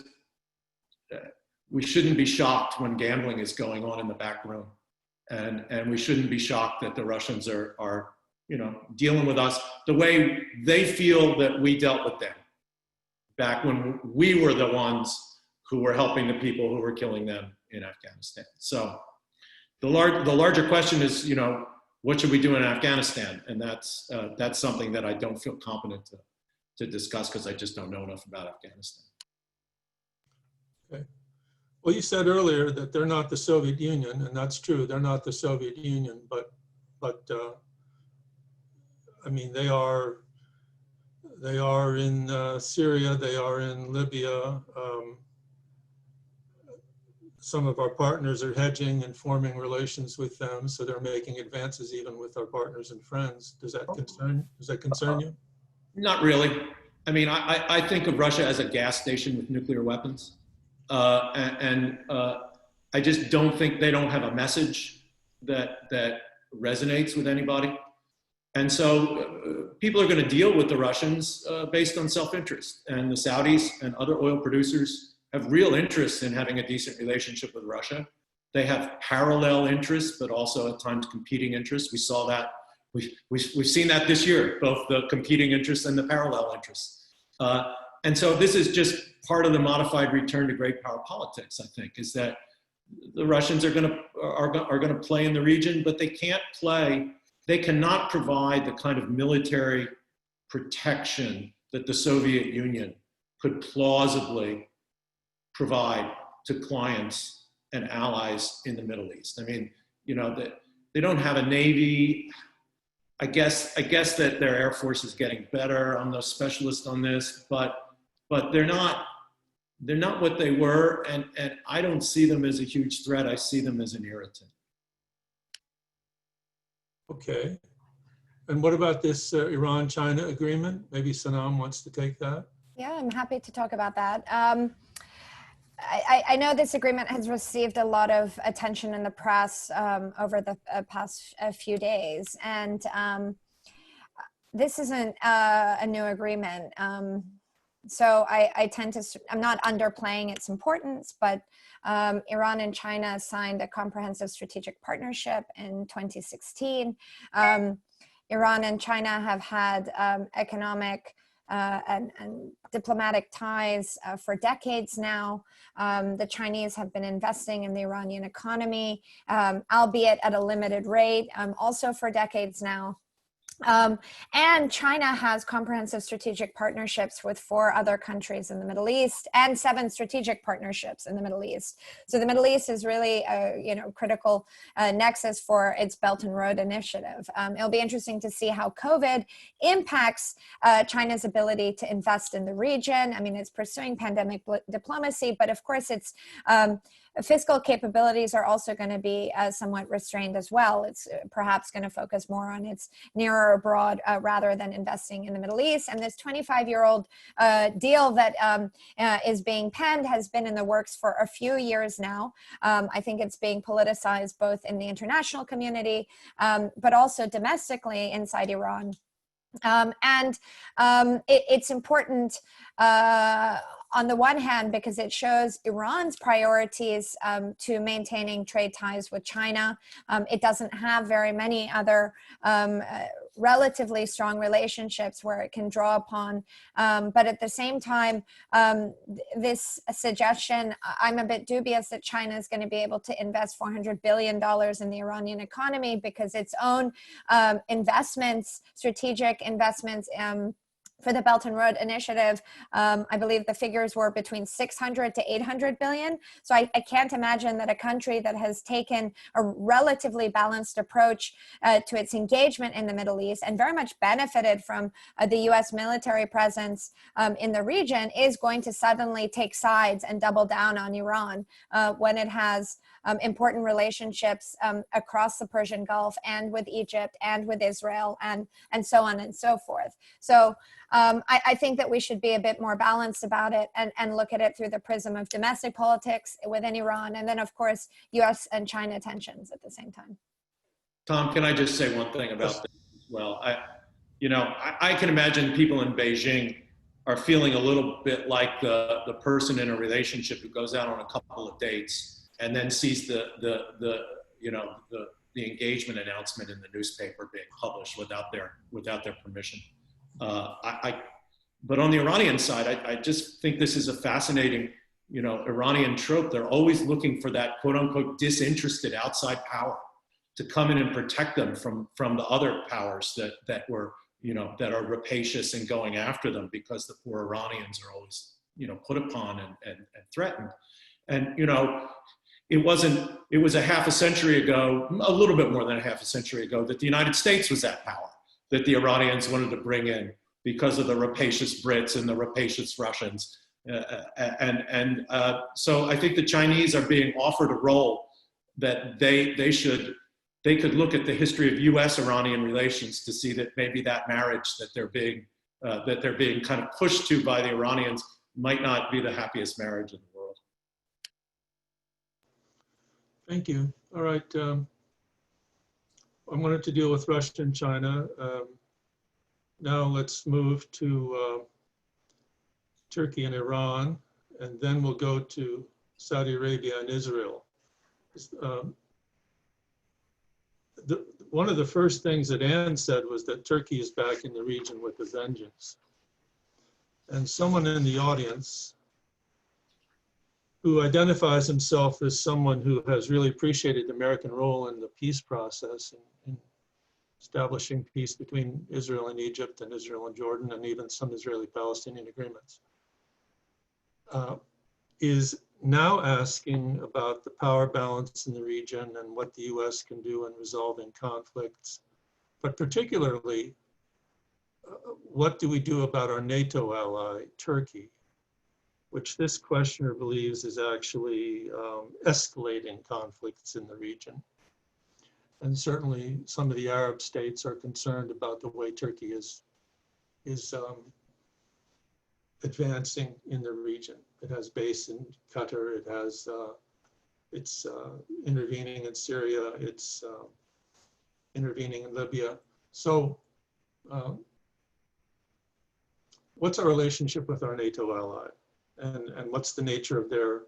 we shouldn't be shocked when gambling is going on in the back room. And we shouldn't be shocked that the Russians are dealing with us the way they feel that we dealt with them back when we were the ones who were helping the people who were killing them in Afghanistan. So the larger question is, what should we do in Afghanistan? And that's something that I don't feel competent to discuss because I just don't know enough about Afghanistan. Okay. Well, you said earlier that they're not the Soviet Union, and that's true. They're not the Soviet Union, but I mean, they are in Syria, they are in Libya. Some of our partners are hedging and forming relations with them, so they're making advances even with our partners and friends. Does that concern you? Not really. I mean, I think of Russia as a gas station with nuclear weapons. And I just don't think they don't have a message that resonates with anybody. And so people are going to deal with the Russians based on self-interest. And the Saudis and other oil producers have real interest in having a decent relationship with Russia. They have parallel interests, but also at times competing interests. We saw that. We've seen that this year, both the competing interests and the parallel interests. And so this is just part of the modified return to great power politics, I think, is that the Russians are going to play in the region, but they cannot provide the kind of military protection that the Soviet Union could plausibly provide to clients and allies in the Middle East. I mean, they don't have a Navy. I guess that their Air Force is getting better. I'm no specialist on this, but they're not what they were, and I don't see them as a huge threat. I see them as an irritant. Okay. And what about this Iran-China agreement? Maybe Sanam wants to take that. Yeah, I'm happy to talk about that. I know this agreement has received a lot of attention in the press over the past few days, and this isn't a new agreement. So I tend to, I'm not underplaying its importance, but Iran and China signed a comprehensive strategic partnership in 2016. Iran and China have had economic and diplomatic ties for decades now. The Chinese have been investing in the Iranian economy, albeit at a limited rate, also for decades now. And China has comprehensive strategic partnerships with 4 other countries in the Middle East and 7 strategic partnerships in the Middle East. So the Middle East is really a critical nexus for its Belt and Road Initiative. It'll be interesting to see how COVID impacts China's ability to invest in the region. I mean, it's pursuing pandemic diplomacy, but of course its fiscal capabilities are also going to be somewhat restrained as well. It's perhaps going to focus more on its nearer abroad rather than investing in the Middle East. And this 25-year-old deal that is being penned has been in the works for a few years now. I think it's being politicized both in the international community, but also domestically inside Iran. It's important on the one hand, because it shows Iran's priorities to maintaining trade ties with China. It doesn't have very many other relatively strong relationships where it can draw upon. But at the same time, this suggestion, I'm a bit dubious that China is going to be able to invest $400 billion in the Iranian economy, because its own investments, strategic investments, for the Belt and Road Initiative, I believe the figures were between 600 to 800 billion. So I can't imagine that a country that has taken a relatively balanced approach to its engagement in the Middle East and very much benefited from the US military presence in the region is going to suddenly take sides and double down on Iran when it has important relationships across the Persian Gulf and with Egypt and with Israel and so on and so forth. So I think that we should be a bit more balanced about it and look at it through the prism of domestic politics within Iran, and then of course US and China tensions at the same time. Tom, can I just say one thing about this as well? I can imagine people in Beijing are feeling a little bit like the person in a relationship who goes out on a couple of dates and then sees the engagement announcement in the newspaper being published without their permission. But on the Iranian side, I just think this is a fascinating, Iranian trope. They're always looking for that quote unquote disinterested outside power to come in and protect them from the other powers that are rapacious and going after them, because the poor Iranians are always, put upon and threatened. And, it was a half a century ago, a little bit more than a half a century ago, that the United States was that power that the Iranians wanted to bring in because of the rapacious Brits and the rapacious Russians. So I think the Chinese are being offered a role that they could look at the history of US-Iranian relations to see that maybe that marriage that they're being kind of pushed to by the Iranians might not be the happiest marriage in the world. Thank you. All right. I wanted to deal with Russia and China. Now let's move to Turkey and Iran, and then we'll go to Saudi Arabia and Israel. One of the first things that Anne said was that Turkey is back in the region with a vengeance. And someone in the audience who identifies himself as someone who has really appreciated the American role in the peace process in establishing peace between Israel and Egypt and Israel and Jordan and even some Israeli-Palestinian agreements, is now asking about the power balance in the region and what the US can do in resolving conflicts, but particularly, what do we do about our NATO ally, Turkey, which this questioner believes is actually escalating conflicts in the region. And certainly some of the Arab states are concerned about the way Turkey is advancing in the region. It has base in Qatar, it's intervening in Syria, it's intervening in Libya. So what's our relationship with our NATO ally? And what's the nature of their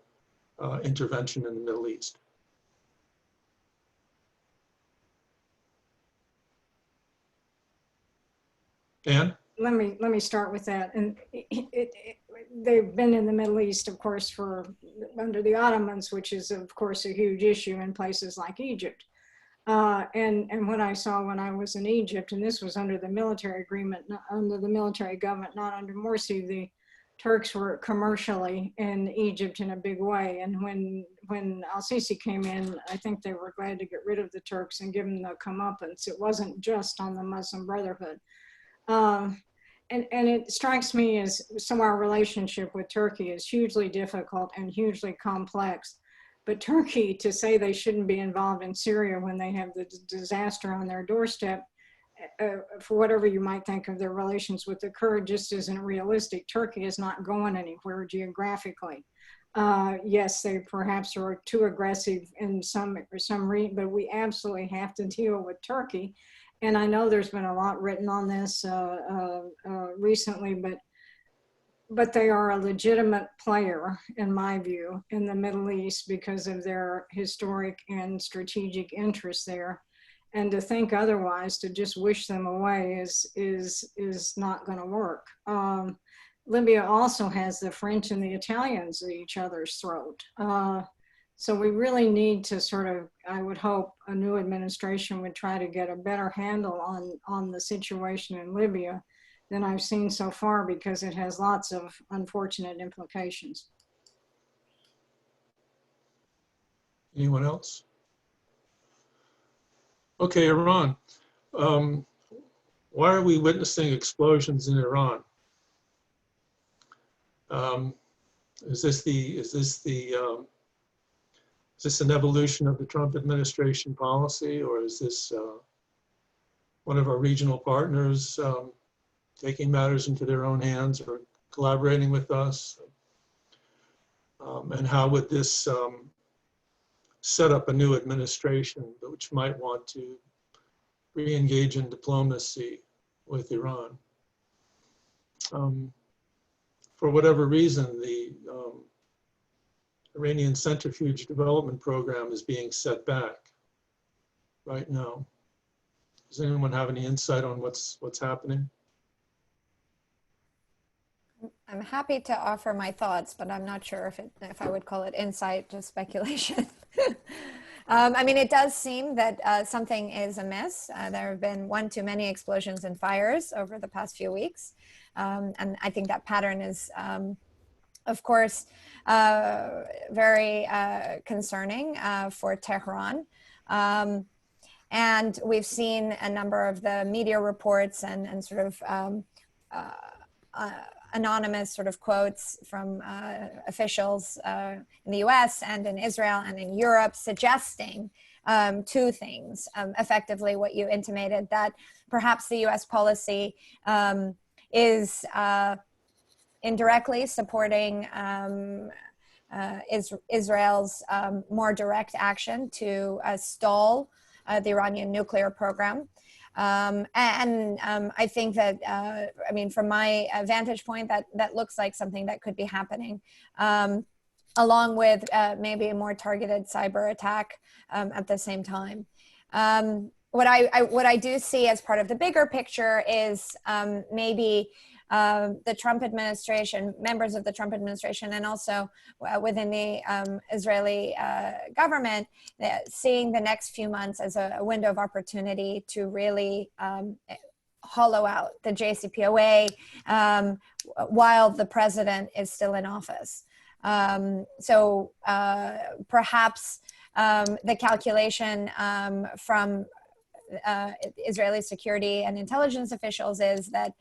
intervention in the Middle East? Anne? Let me start with that. And they've been in the Middle East, of course, under the Ottomans, which is, of course, a huge issue in places like Egypt. And what I saw when I was in Egypt, and this was under the military agreement, under the military government, not under Morsi, the Turks were commercially in Egypt in a big way. And when al-Sisi came in, I think they were glad to get rid of the Turks and give them the comeuppance. It wasn't just on the Muslim Brotherhood. And it strikes me as so our relationship with Turkey is hugely difficult and hugely complex. But Turkey, to say they shouldn't be involved in Syria when they have the disaster on their doorstep, for whatever you might think of their relations with the Kurds, just isn't realistic. Turkey is not going anywhere geographically. Yes, they perhaps are too aggressive in some reason, but we absolutely have to deal with Turkey. And I know there's been a lot written on this recently, but they are a legitimate player, in my view, in the Middle East because of their historic and strategic interests there. And to think otherwise, to just wish them away is not going to work. Libya also has the French and the Italians at each other's throat. So we really need to sort of, I would hope a new administration would try to get a better handle on the situation in Libya than I've seen so far, because it has lots of unfortunate implications. Anyone else? Okay, Iran. Why are we witnessing explosions in Iran? Is this an evolution of the Trump administration policy, or is this one of our regional partners taking matters into their own hands or collaborating with us? And how would this set up a new administration which might want to re-engage in diplomacy with Iran? For whatever reason, the Iranian centrifuge development program is being set back right now. Does anyone have any insight on what's happening? I'm happy to offer my thoughts, but I'm not sure if I would call it insight, just speculation. I mean, it does seem that something is amiss. There have been one too many explosions and fires over the past few weeks. And I think that pattern is, of course, very concerning for Tehran. And we've seen a number of the media reports and sort of anonymous sort of quotes from officials in the US and in Israel and in Europe suggesting two things. Effectively, what you intimated, that perhaps the US policy is indirectly supporting Israel's more direct action to stall the Iranian nuclear program. I think that, I mean, from my vantage point, that looks like something that could be happening, along with maybe a more targeted cyber attack at the same time. What I do see as part of the bigger picture is maybe the Trump administration, members of the Trump administration, and also within the Israeli government, seeing the next few months as a window of opportunity to really hollow out the JCPOA while the president is still in office. So perhaps the calculation from Israeli security and intelligence officials is that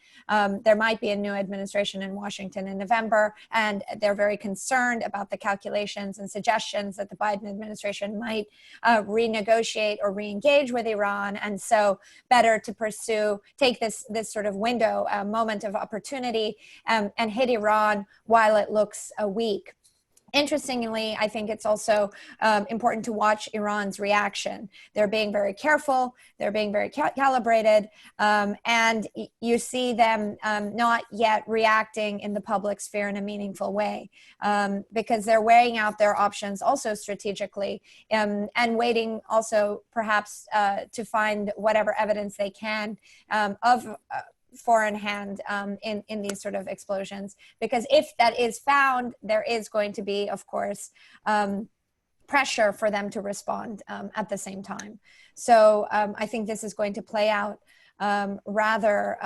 there might be a new administration in Washington in November, and they're very concerned about the calculations and suggestions that the Biden administration might renegotiate or re-engage with Iran, and so better to take this sort of window, moment of opportunity, and hit Iran while it looks weak. Interestingly, I think it's also important to watch Iran's reaction. They're being very careful, they're being very calibrated, and you see them not yet reacting in the public sphere in a meaningful way, because they're weighing out their options also strategically, and waiting also perhaps to find whatever evidence they can of foreign hand in these sort of explosions, because if that is found, there is going to be, of course, pressure for them to respond at the same time. So I think this is going to play out rather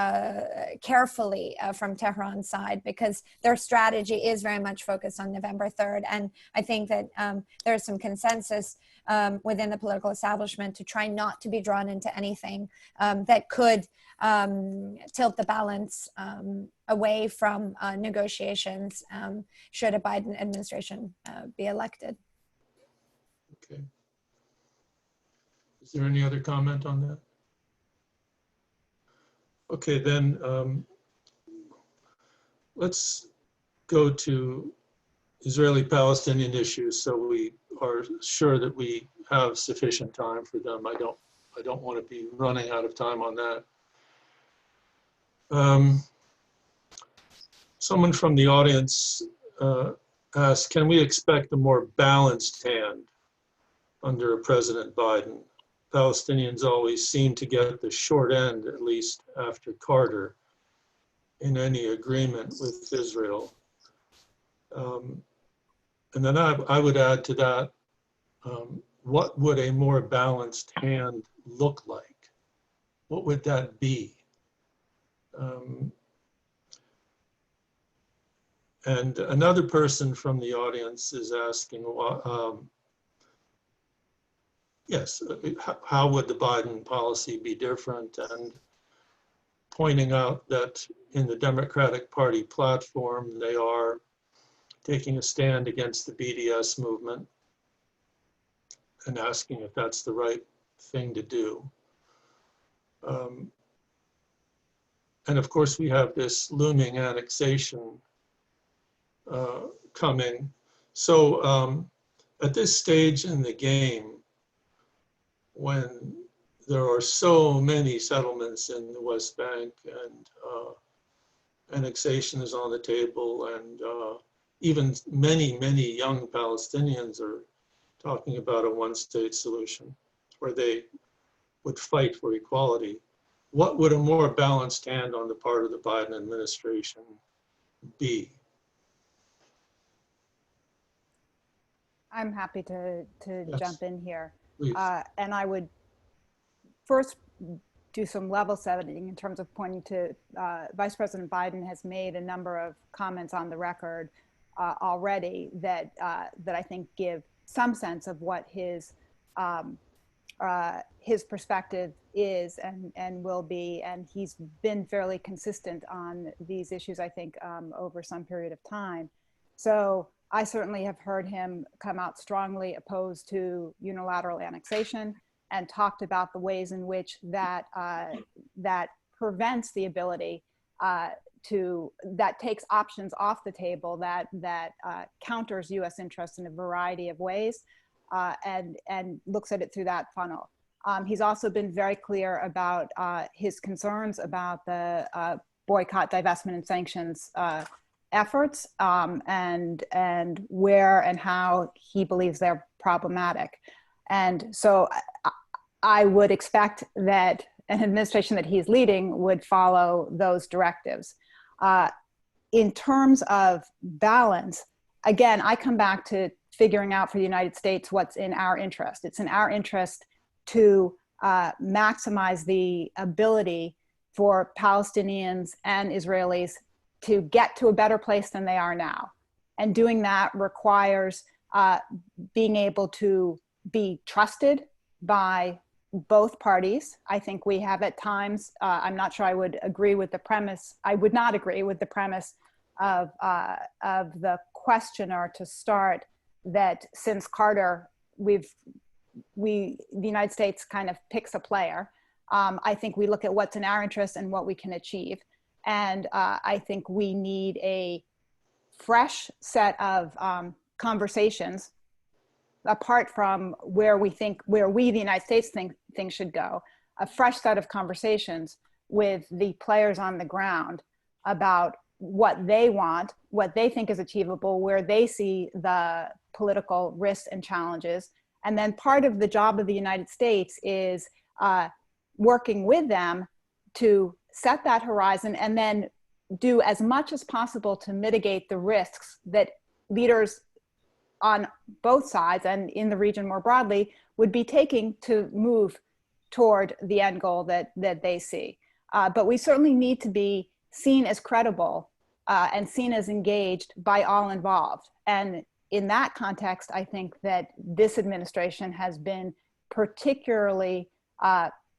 carefully from Tehran's side, because their strategy is very much focused on November 3rd. And I think that there's some consensus within the political establishment to try not to be drawn into anything that could tilt the balance away from negotiations should a Biden administration be elected. Okay. Is there any other comment on that? Okay, then let's go to Israeli-Palestinian issues, so we are sure that we have sufficient time for them. I don't want to be running out of time on that. Someone from the audience asked, can we expect a more balanced hand under President Biden? Palestinians always seem to get the short end, at least after Carter, in any agreement with Israel. And then I would add to that, what would a more balanced hand look like? What would that be? And another person from the audience is asking, yes, how would the Biden policy be different? And pointing out that in the Democratic Party platform, they are taking a stand against the BDS movement and asking if that's the right thing to do. And of course, we have this looming annexation coming. So at this stage in the game, when there are so many settlements in the West Bank and annexation is on the table, and even many young Palestinians are talking about a one-state solution where they would fight for equality, what would a more balanced hand on the part of the Biden administration be? I'm happy to Yes. jump in here. Please. And I would first do some level setting in terms of pointing to Vice President Biden has made a number of comments on the record already that I think give some sense of what his perspective is and will be. And he's been fairly consistent on these issues, I think, over some period of time. So I certainly have heard him come out strongly opposed to unilateral annexation and talked about the ways in which that prevents the ability that takes options off the table, that counters U.S. interests in a variety of ways, and looks at it through that funnel. He's also been very clear about his concerns about the boycott, divestment, and sanctions efforts, and where and how he believes they're problematic. And so I would expect that an administration that he's leading would follow those directives. In terms of balance, again, I come back to figuring out for the United States what's in our interest. It's in our interest to maximize the ability for Palestinians and Israelis to get to a better place than they are now. And doing that requires being able to be trusted by both parties. I think we have at times, I'm not sure I would agree with the premise, I would not agree with the premise of the questioner to start, that since Carter, the United States kind of picks a player. I think we look at what's in our interest and what we can achieve. And I think we need a fresh set of conversations apart from where we, the United States, think things should go, a fresh set of conversations with the players on the ground about what they want, what they think is achievable, where they see the political risks and challenges. And then part of the job of the United States is working with them to set that horizon and then do as much as possible to mitigate the risks that leaders on both sides and in the region more broadly would be taking to move toward the end goal that they see. But we certainly need to be seen as credible and seen as engaged by all involved. And in that context, I think that this administration has been particularly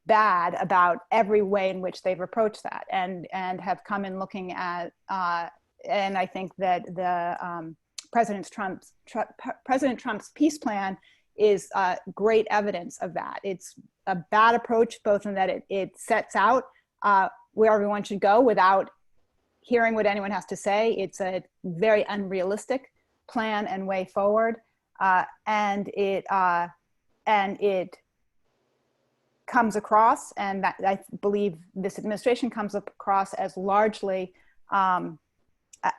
bad about every way in which they've approached that, and have come in looking at, and I think that the President Trump's peace plan is great evidence of that. It's a bad approach, both in that it sets out where everyone should go without hearing what anyone has to say. It's a very unrealistic plan and way forward, and it comes across, and that, I believe this administration comes across as largely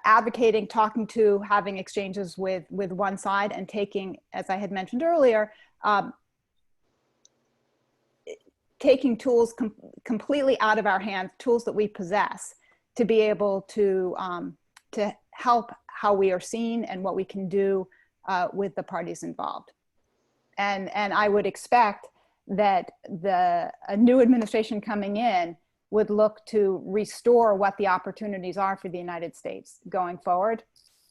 advocating, talking to, having exchanges with one side, and taking, as I had mentioned earlier, taking tools completely out of our hands, tools that we possess, to be able to help how we are seen and what we can do with the parties involved. And I would expect that a new administration coming in would look to restore what the opportunities are for the United States going forward.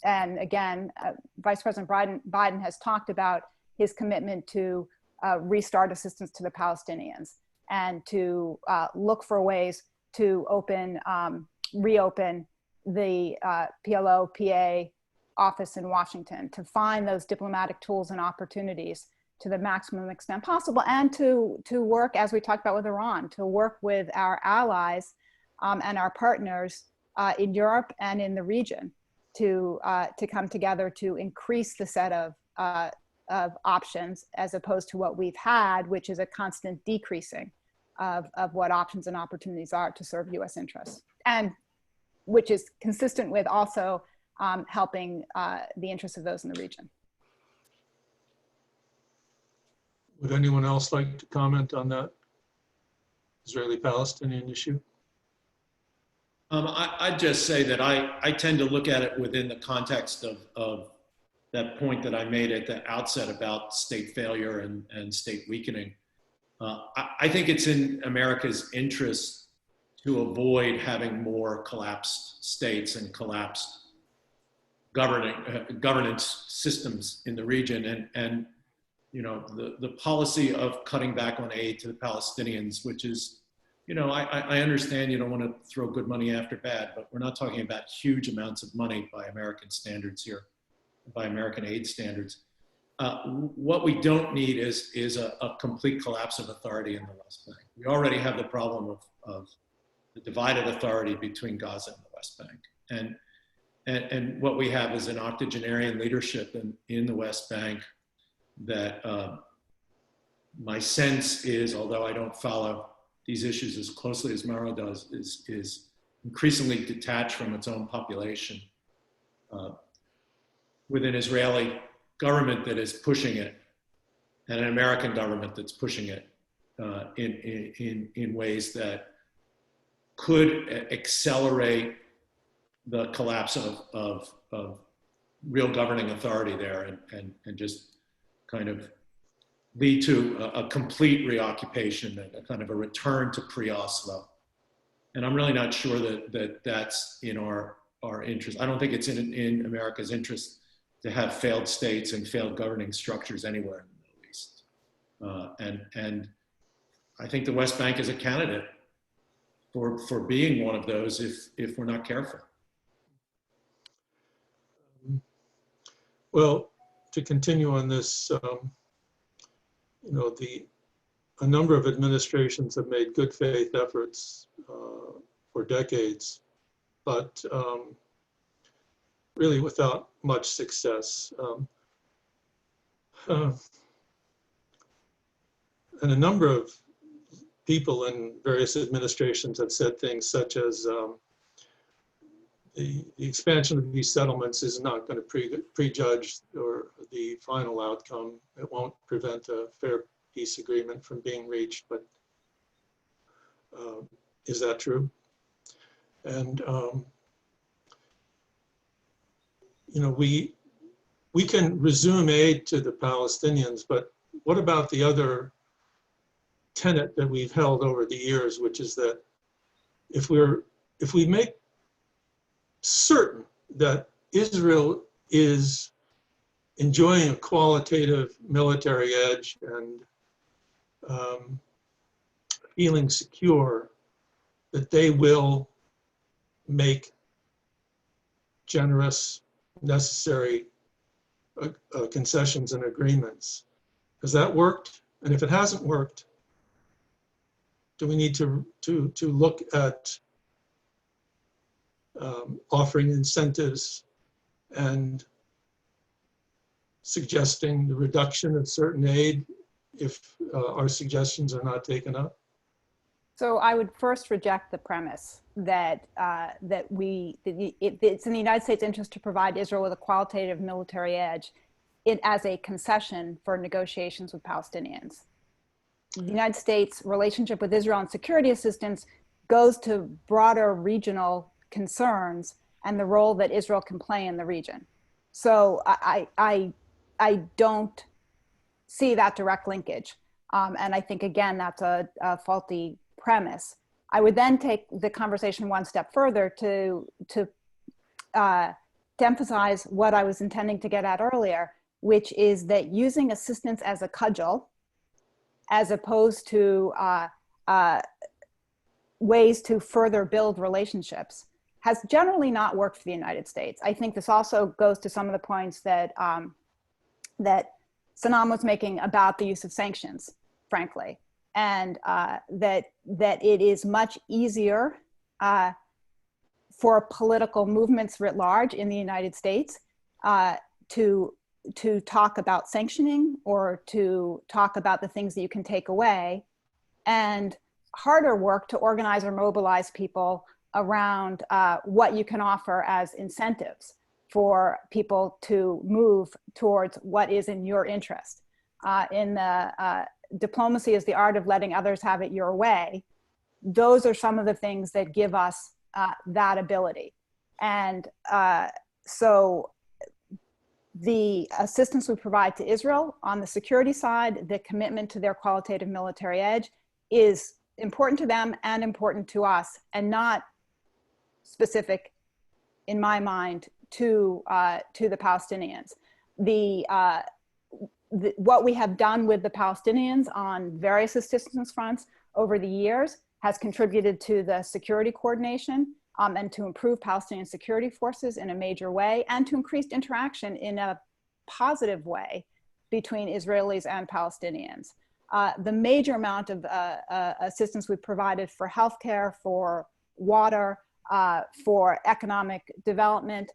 And again, Vice President Biden has talked about his commitment to restart assistance to the Palestinians and to look for ways to reopen the PLO-PA office in Washington, to find those diplomatic tools and opportunities to the maximum extent possible, and to work, as we talked about with Iran, to work with our allies and our partners in Europe and in the region to come together to increase the set of options, as opposed to what we've had, which is a constant decreasing of what options and opportunities are to serve U.S. interests, and which is consistent with also helping the interests of those in the region. Would anyone else like to comment on that Israeli-Palestinian issue? I'd just say that I tend to look at it within the context of that point that I made at the outset about state failure and state weakening. I think it's in America's interest to avoid having more collapsed states and collapsed governance systems in the region. And you know, the policy of cutting back on aid to the Palestinians, which is, you know, I understand you don't want to throw good money after bad, but we're not talking about huge amounts of money by American standards here, by American aid standards. What we don't need is a complete collapse of authority in the West Bank. We already have the problem of the divided authority between Gaza and the West Bank. And what we have is an octogenarian leadership in the West Bank that my sense is, although I don't follow these issues as closely as Mara does, is increasingly detached from its own population, with an Israeli government that is pushing it, and an American government that's pushing it in ways that could accelerate the collapse of real governing authority there, and just kind of lead to a complete reoccupation, a kind of a return to pre-Oslo. And I'm really not sure that that's in our interest. I don't think it's in America's interest to have failed states and failed governing structures anywhere in the Middle East. And I think the West Bank is a candidate for being one of those if we're not careful. Well, to continue on this, you know, a number of administrations have made good faith efforts for decades, but really without much success. And a number of people in various administrations have said things such as the expansion of these settlements is not going to prejudge or the final outcome. It won't prevent a fair peace agreement from being reached, but is that true? And you know, we can resume aid to the Palestinians, but what about the other tenet that we've held over the years, which is that if we make certain that Israel is enjoying a qualitative military edge and feeling secure, that they will make generous, necessary concessions and agreements. Has that worked? And if it hasn't worked, do we need to look at offering incentives and suggesting the reduction of certain aid if our suggestions are not taken up? So I would first reject the premise that it's in the United States' interest to provide Israel with a qualitative military edge as a concession for negotiations with Palestinians. The United States' relationship with Israel and security assistance goes to broader regional concerns and the role that Israel can play in the region. So I don't see that direct linkage. And I think, again, that's a faulty premise. I would then take the conversation one step further to emphasize what I was intending to get at earlier, which is that using assistance as a cudgel, as opposed to ways to further build relationships, has generally not worked for the United States. I think this also goes to some of the points that that Sanam was making about the use of sanctions, frankly, and that it is much easier for political movements writ large in the United States to talk about sanctioning or to talk about the things that you can take away, and harder work to organize or mobilize people around what you can offer as incentives for people to move towards what is in your interest. In the diplomacy is the art of letting others have it your way. Those are some of the things that give us that ability. And so the assistance we provide to Israel on the security side, the commitment to their qualitative military edge, is important to them and important to us, and not specific, in my mind, to the Palestinians. What we have done with the Palestinians on various assistance fronts over the years has contributed to the security coordination and to improve Palestinian security forces in a major way, and to increased interaction in a positive way between Israelis and Palestinians. The major amount of assistance we've provided for healthcare, for water, for economic development,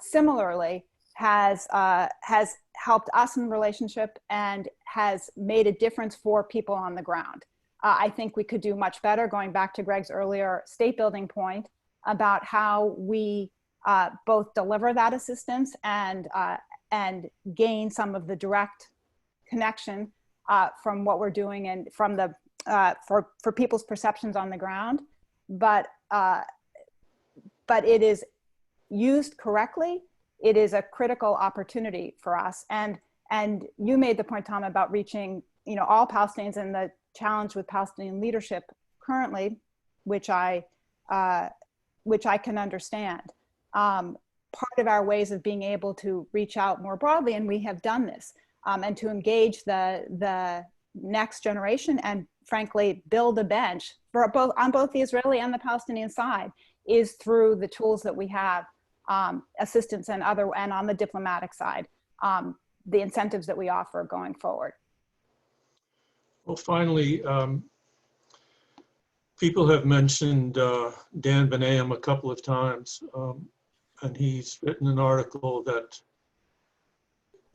similarly has helped us in the relationship and has made a difference for people on the ground. I think we could do much better, going back to Greg's earlier state building point about how we both deliver that assistance and gain some of the direct connection from what we're doing and from the for people's perceptions on the ground. But it is used correctly. It is a critical opportunity for us. And you made the point, Tom, about reaching all Palestinians, and the challenge with Palestinian leadership currently, which I can understand. Part of our ways of being able to reach out more broadly, and we have done this, and to engage the next generation and frankly build a bench for on both the Israeli and the Palestinian side, is through the tools that we have, assistance and on the diplomatic side, the incentives that we offer going forward. Well, finally, people have mentioned Dan Benaim a couple of times, and he's written an article that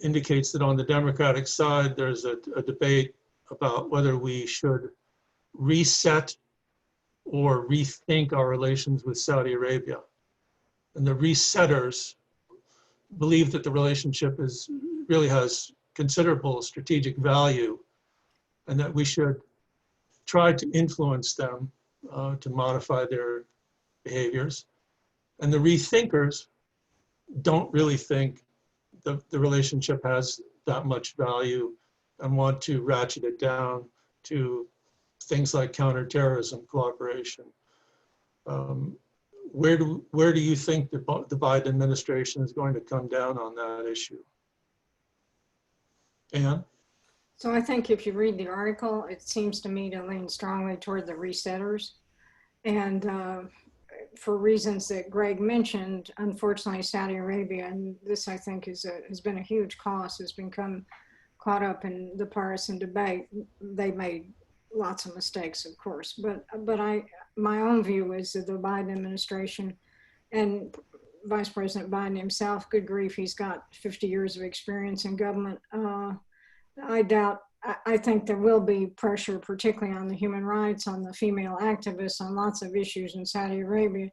indicates that on the Democratic side, there's a debate about whether we should reset or rethink our relations with Saudi Arabia. And the resetters believe that the relationship really has considerable strategic value, and that we should try to influence them to modify their behaviors. And the rethinkers don't really think the relationship has that much value and want to ratchet it down to things like counterterrorism cooperation. Where do you think the Biden administration is going to come down on that issue? Anne? So I think if you read the article, it seems to me to lean strongly toward the resetters. And for reasons that Greg mentioned, unfortunately, Saudi Arabia, and this I think has been a huge cost, has become caught up in the partisan debate. They made lots of mistakes, of course, but my own view is that the Biden administration and Vice President Biden himself, good grief, he's got 50 years of experience in government. I think there will be pressure, particularly on the human rights, on the female activists, on lots of issues in Saudi Arabia,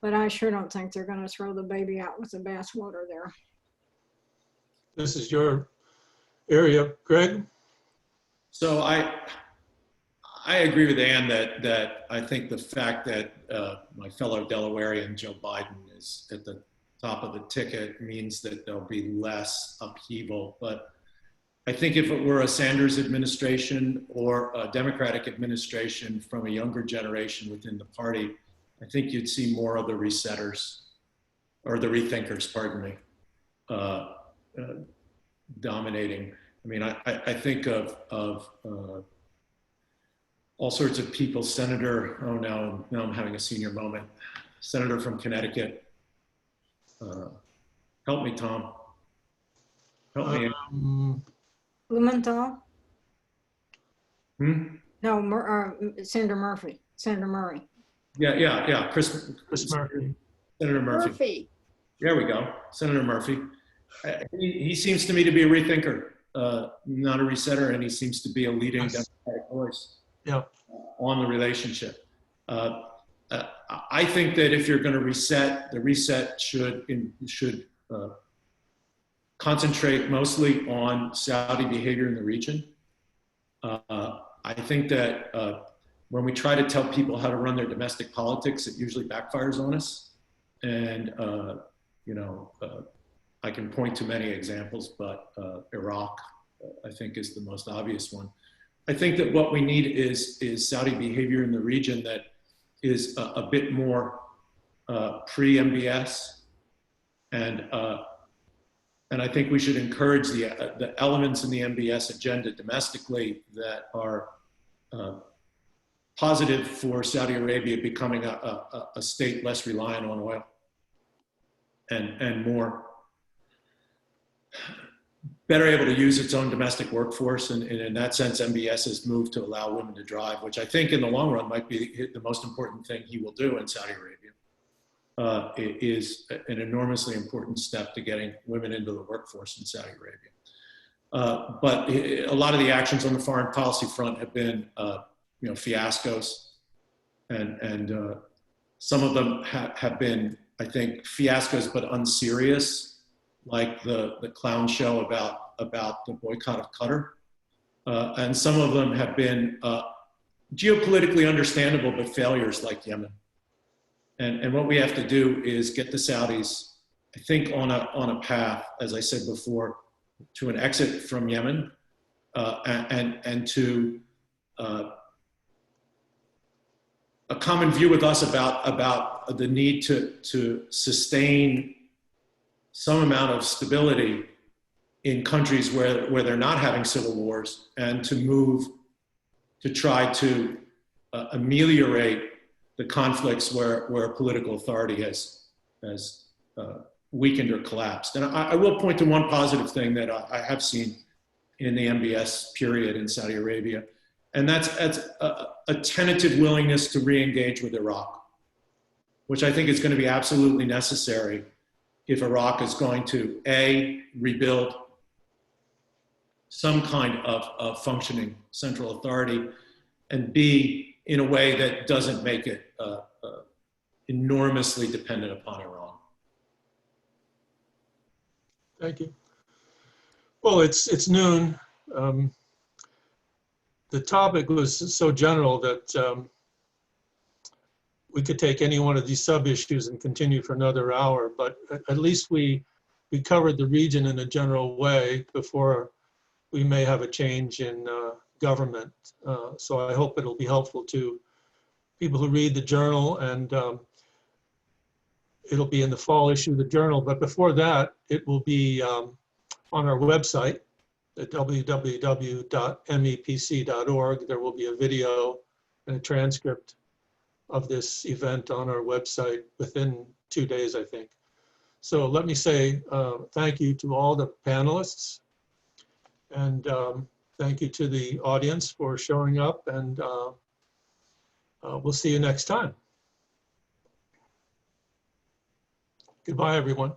but I sure don't think they're going to throw the baby out with the bathwater there. This is your area, Greg? So I agree with Ann that I think the fact that my fellow Delawarean Joe Biden is at the top of the ticket means that there'll be less upheaval. But I think if it were a Sanders administration or a Democratic administration from a younger generation within the party, I think you'd see more of the resetters, or the rethinkers, pardon me, dominating. I mean, I think of all sorts of people. Senator, oh no, now I'm having a senior moment. Senator from Connecticut. Help me, Tom. Help me. Blumenthal? Hmm? No, Senator Murphy. Senator Murray. Yeah. Chris Murphy. Senator Murphy. There we go. Senator Murphy. He seems to me to be a rethinker, not a resetter, and he seems to be a leading Democratic voice on the relationship. I think that if you're going to reset, the reset should concentrate mostly on Saudi behavior in the region. I think that when we try to tell people how to run their domestic politics, it usually backfires on us. And, I can point to many examples, but Iraq, I think, is the most obvious one. I think that what we need is Saudi behavior in the region that is a bit more pre-MBS, and I think we should encourage the elements in the MBS agenda domestically that are positive for Saudi Arabia becoming a state less reliant on oil and more better able to use its own domestic workforce. And in that sense, MBS has moved to allow women to drive, which I think in the long run might be the most important thing he will do in Saudi Arabia. It is an enormously important step to getting women into the workforce in Saudi Arabia. But a lot of the actions on the foreign policy front have been, fiascos, and some of them have been, I think, fiascos but unserious, like the clown show about the boycott of Qatar, and some of them have been geopolitically understandable but failures, like Yemen. And what we have to do is get the Saudis, I think, on a path, as I said before, to an exit from Yemen, and to a common view with us about the need to sustain some amount of stability in countries where they're not having civil wars, and to move to try to ameliorate the conflicts where political authority has weakened or collapsed. And I will point to one positive thing that I have seen in the MBS period in Saudi Arabia, and that's a tentative willingness to re-engage with Iraq, which I think is going to be absolutely necessary if Iraq is going to, A, rebuild some kind of functioning central authority, and B, in a way that doesn't make it enormously dependent upon Iran. Thank you. Well, it's noon. The topic was so general that we could take any one of these sub-issues and continue for another hour, but at least we we covered the region in a general way before we may have a change in government. So I hope it'll be helpful to people who read the journal, and it'll be in the fall issue of the journal. But before that, it will be on our website at www.mepc.org. There will be a video and a transcript of this event on our website within 2 days, I think. So let me say thank you to all the panelists, and thank you to the audience for showing up, and we'll see you next time. Goodbye, everyone.